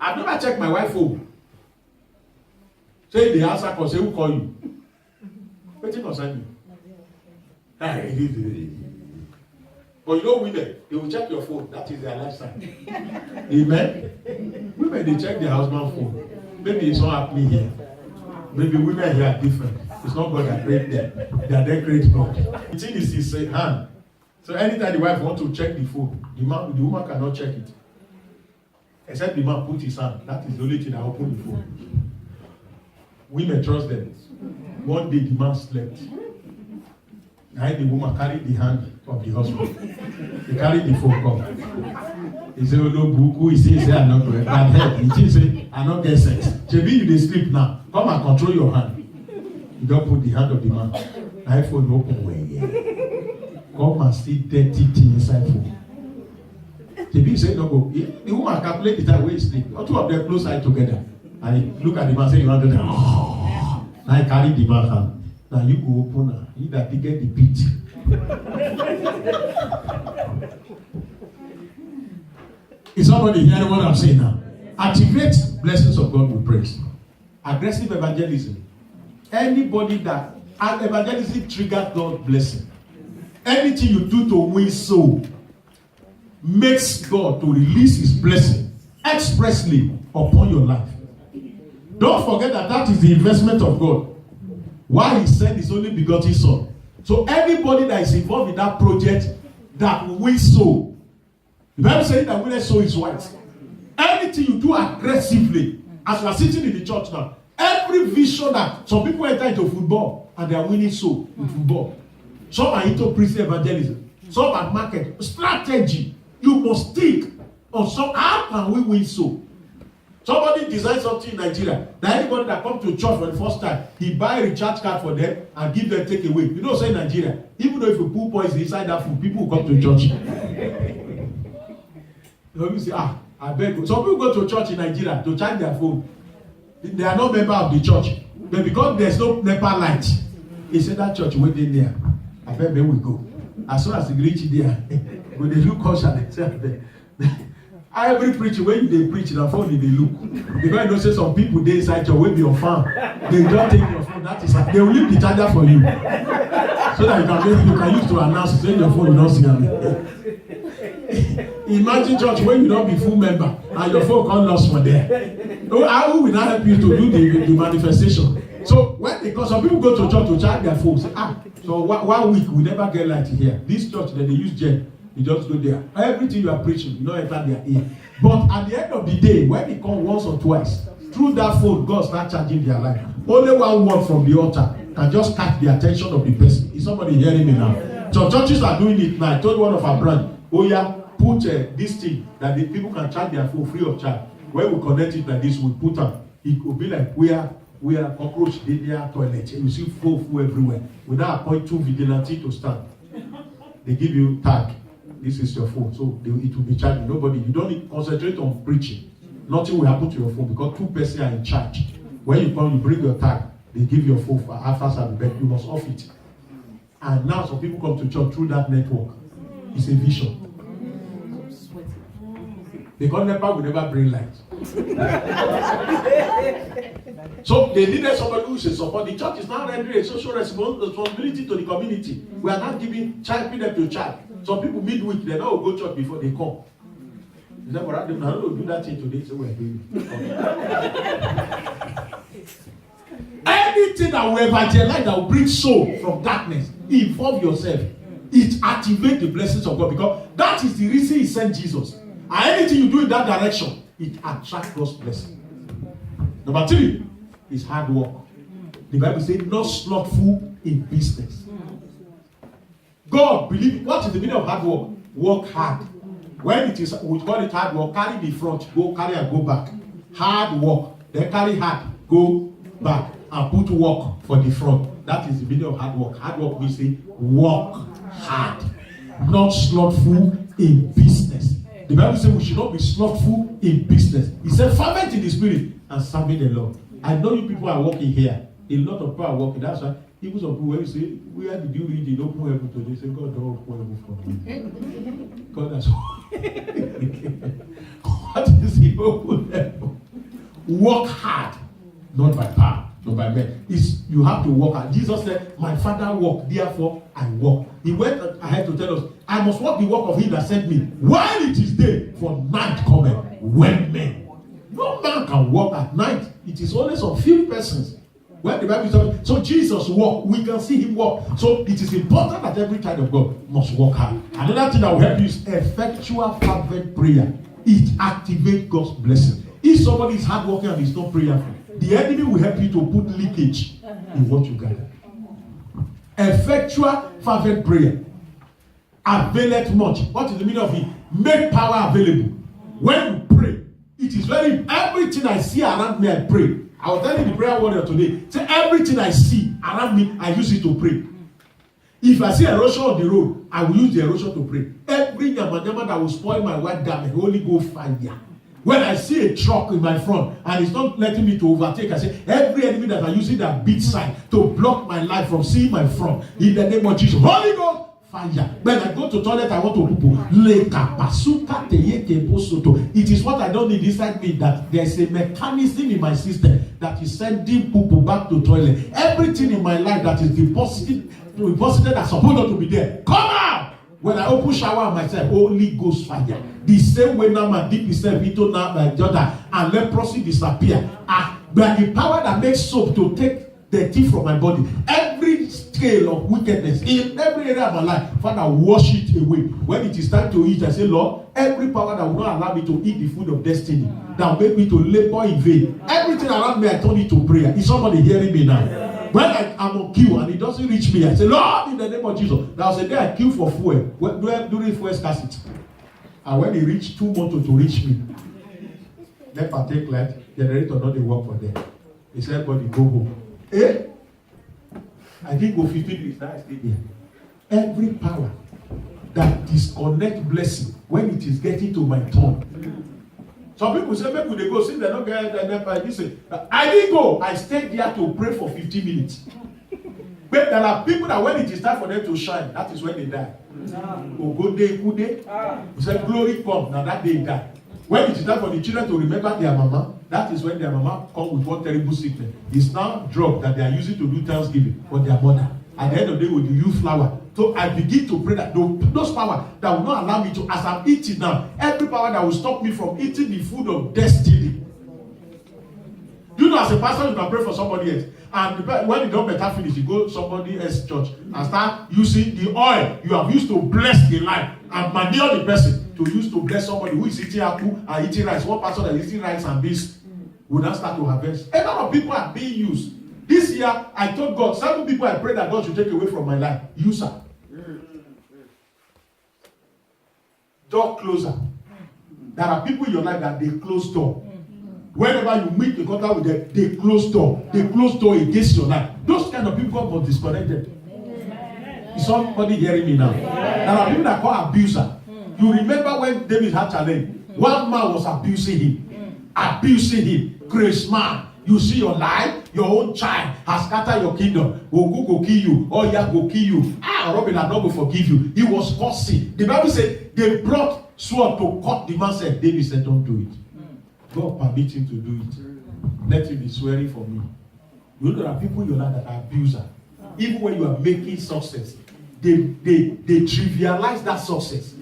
I've never checked my wife's phone. Say the answer call, say who call you? Wait till concern you. But you know women, they will check your phone. That is their lifestyle. Amen. Women, they check their husband's phone. Maybe it's not happening here. Maybe women here are different. It's not God that created them. They are there create God. The thing is his hand. So anytime the wife wants to check the phone, the woman cannot check it. Except the man put his hand. That is the only thing that opens the phone. Women trust them. One day the man slept. Now the woman carried the hand of the husband. He carried the phone call. He said, oh no, Buku. He said, I'm not going. Bad head. He said, I don't get sex. Chebi, you dey sleep now. Come and control your hand. You don't put the hand of the man. iPhone open way. Come and see dirty thing inside phone. Chebi said, no go. The woman calculate the time where he sleep. All two of them close eye together. And he look at the man, say, you want to do that. Now he carry the man hand. Now you go open now. You that they get the pit. Is somebody hearing what I'm saying now? Activate blessings of God with praise. Aggressive evangelism. Anybody that evangelism triggers God's blessing. Anything you do to win soul makes God to release his blessing expressly upon your life. Don't forget that that is the investment of God. Why he sent his only begotten son. So anybody that is involved in that project that will win soul. The Bible says that winning soul is white. Anything you do aggressively, as you are sitting in the church now, every vision that some people enter into football and they are winning soul in football. Some are into priestly evangelism. Some are market strategy. You must stick on some. How can we win soul? Somebody designed something in Nigeria that anybody that comes to church for the first time, he buy a recharge card for them and give them take away. You know, say in Nigeria, even though if you put poison inside that food, people will come to church. You say, I beg you. Some people go to church in Nigeria to charge their phone. They are not member of the church. But because there's no NEPA light, he said that church went in there. I bet where we go. As soon as they reach there, when they look closer, they say, every preacher, when they preach, the phone they look. Because you know, say some people they inside your way be on farm. They don't take your phone. That is, they will leave the charger for you, so that you can use to announce. Say your phone, you don't see them. Imagine church when you don't be full member and your phone can't lost for there. How will not help you to do the manifestation? So when they come, some people go to church to charge their phones. So 1 week we never get light here. This church that they use gen. You just go there. Everything you are preaching, you don't enter their ear. But at the end of the day, when they come once or twice, through that phone, God starts charging their life. Only one word from the altar can just catch the attention of the person. Is somebody hearing me now? So churches are doing it now. I told one of our branch, oh yeah, put this thing that the people can charge their phone free of charge. When we connect it like this, we put them. It will be like where cockroach in their toilet. You see full everywhere. Without appoint 2 vigilantes to stand. They give you tag. This is your phone, so it will be charged. Nobody, you don't need to concentrate on preaching. Nothing will happen to your phone because 2 persons are in charge. When you come, you bring your tag, they give your phone for after service, but you must off it. And now some people come to church through that network. It's a vision. Because NEPA will never bring light. So they needed somebody who should support. The church is now rendering a social responsibility to the community. We are not giving them to charge. Some people midweek, they don't go to church before they come. He said, but I don't do that thing today. So we're doing it. Anything that will evangelize, that will bring soul from darkness, involve yourself. It activates the blessings of God, because that is the reason He sent Jesus. And anything you do in that direction, it attracts God's blessing. Number 3 is hard work. The Bible says, not slothful in business. God believe. What is the meaning of hard work? Work hard. When it is, we call it hard work. Carry the front, go carry and go back. Hard work. Then carry hard, go back, and put work for the front. That is the meaning of hard work. Hard work means say work hard, not slothful in business. The Bible says we should not be slothful in business. He said fervent in the spirit and serving the Lord. I know you people are working here. A lot of people are working. That's why people some people, when you say, where did you read the open heaven today? Say, God don't open heaven for me. God has what is the open heaven? Work hard, not by power, not by men. You have to work hard. Jesus said, my Father worked, therefore I work. He went ahead to tell us, I must work the work of Him that sent me while it is day, for night cometh when men. No man can work at night. It is only some few persons. When the Bible is talking, so Jesus walked, we can see Him walk. So it is important that every child of God must work hard. Another thing that will help you is effectual fervent prayer. It activates God's blessing. If somebody is hardworking and is not prayerful, the enemy will help you to put leakage in what you gather. Effectual fervent prayer availeth much. What is the meaning of it? Make power available. When you pray, it is very, everything I see around me, I pray. I was telling the prayer warrior today, say everything I see around me, I use it to pray. If I see erosion on the road, I will use the erosion to pray. Every yamayama that will spoil my white garment, Holy Ghost fire. When I see a truck in my front and it's not letting me to overtake, I say every enemy that are using that beat sign to block my life from seeing my front, in the name of Jesus, Holy Ghost fire. When I go to toilet, I want to poo. It is what I don't need inside me, that there's a mechanism in my system that is sending poo back to toilet. Everything in my life that is deposited that's supposed not to be there, come out. When I open shower on myself, Holy Ghost fire. The same way now my deep himself into now my Jordan, and leprosy disappear. But the power that makes soap to take the teeth from my body, every scale of wickedness in every area of my life, Father, wash it away. When it is time to eat, I say, Lord, every power that will not allow me to eat the food of destiny, that will make me to labor in vain, everything around me, I turn it to prayer. Is somebody hearing me now? When I'm on queue and it doesn't reach me, I say, Lord, in the name of Jesus. There was a day I queued for fuel during fuel scarcity. And when it reached 2 months to reach me, let me take light, generator not the work for them. He said, everybody go home. I didn't go 15 minutes, now I stayed here. Every power that disconnect blessing when it is getting to my turn. Some people say, maybe they go, see, they don't get the listen. I didn't go. I stayed there to pray for 15 minutes. But there are people that when it is time for them to shine, that is when they die. Oh, good day, good day. We say, glory come. Now that day die. When it is time for the children to remember their mama, that is when their mama come with one terrible sickness. It's now drug that they are using to do Thanksgiving for their mother. At the end of the day, with the youth flower. So I begin to pray that those power that will not allow me to, as I'm eating now, every power that will stop me from eating the food of destiny. You know, as a pastor, you can pray for somebody else. And when you don't better finish, you go to somebody else's church and start using the oil you have used to bless the life and manure the person to use to bless somebody who is eating apple and eating rice. One person that is eating rice and beans will now start to harvest. A lot of people are being used. This year, I told God, 7 people I prayed that God should take away from my life. User. Door closer. There are people in your life that they close door. Whenever you meet in contact with them, they close door. They close door against your life. Those kind of people God must disconnect them. Is somebody hearing me now? There are people that call abuser. You remember when David had challenge? One man was abusing him. Abusing him. Grace man. You see your life, your own child has scattered your kingdom. Ogu go kill you. Oh yeah, go kill you. Robin had not go forgive you. He was cursing. The Bible said they brought sword to cut the man. Said David said, don't do it. God permit him to do it. Let him be swearing for me. You know there are people in your life that are abusers. Even when you are making success, they trivialize that success.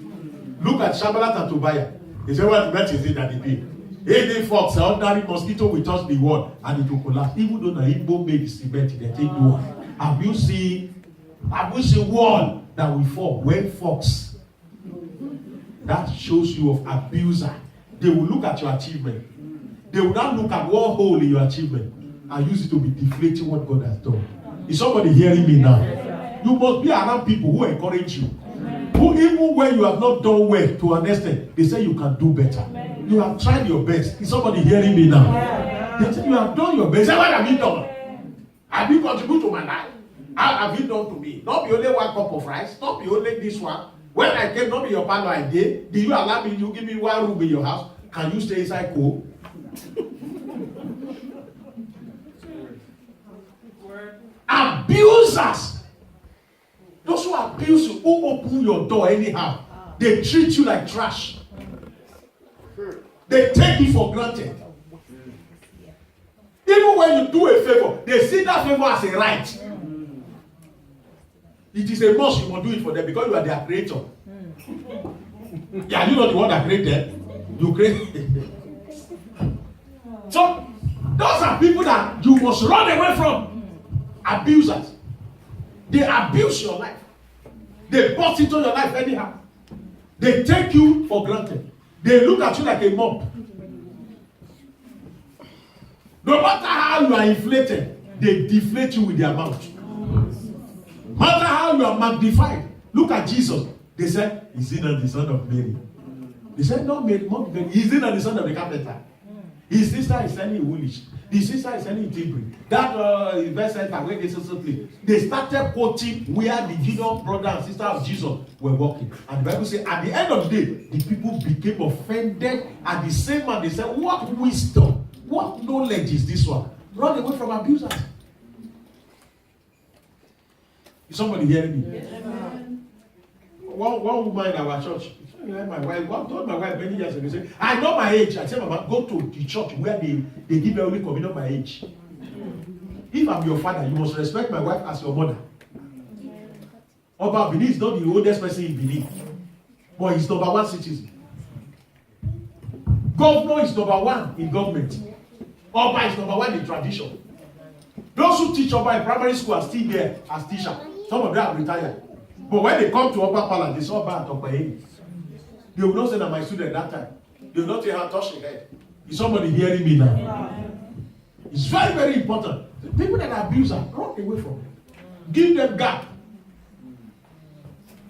Look at Sanballat and Tobiah. He said, what met is it that they did? Any fox, an ordinary mosquito will touch the wall and it will collapse. Even though the Igbo made the cement, they take wall. Have you seen wall that will fall when fox? That shows you of abuser. They will look at your achievement. They will not look at one hole in your achievement and use it to be deflating what God has done. Is somebody hearing me now? You must be around people who encourage you. Who even when you have not done well to an extent, they say you can do better. You have tried your best. Is somebody hearing me now? They say you have done your best. Say, what have you done? Have you contributed to my life? How have you done to me? Not be only one cup of rice. Not be only this one. When I came, not be your partner I did. Did you allow me? You give me one room in your house. Can you stay inside cool? Abusers. Those who abuse you, who open your door anyhow, they treat you like trash. They take you for granted. Even when you do a favor, they see that favor as a right. It is a must, you must do it for them because you are their creator. Yeah, you know the one that created. You create. So, those are people that you must run away from. Abusers. They abuse your life. They bust into your life anyhow. They take you for granted. They look at you like a mob. No matter how you are inflated, they deflate you with their mouth. No matter how you are magnified, look at Jesus. They said, is he not the son of Mary? They said, no, Mary, not Mary. Is he not the son of the carpenter? His sister is selling Woolwich. The sister is selling Tilbury. That event center where they also play. They started quoting where the Gideon brother and sister of Jesus were walking. And the Bible says, at the end of the day, the people became offended. And the same man, they said, what wisdom, what knowledge is this one? Run away from abusers. Is somebody hearing me? Yes. One woman in our church, my wife, told my wife many years ago, say, I know my age. I said, Mama, go to the church where they give me only communion my age. If I'm your father, you must respect my wife as your mother. Oba Benin is not the oldest person in Benin, but he's number one citizen. Governor is number one in government. Oba is number one in tradition. Those who teach Oba in primary school are still there as teachers. Some of them are retired. But when they come to Oba Palace, they saw Oba at Oba. They will not say that my student that time. They will not say how touch your head. Is somebody hearing me now? Yeah. It's very, very important. The people that abuse them, run away from them. Give them gap.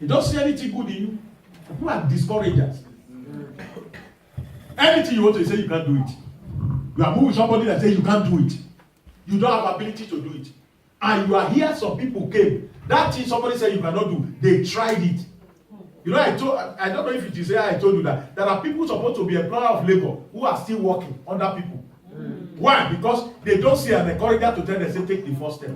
You don't see anything good in you. People are discouragers. Anything you want to say, you can't do it. You are moving somebody that says you can't do it. You don't have ability to do it. And you are here, some people came. That thing somebody said you cannot do, they tried it. You know, I don't know if it is here I told you that there are people supposed to be employer of labor who are still working under people. Why? Because they don't see an encourager to tell them, say, take the first step.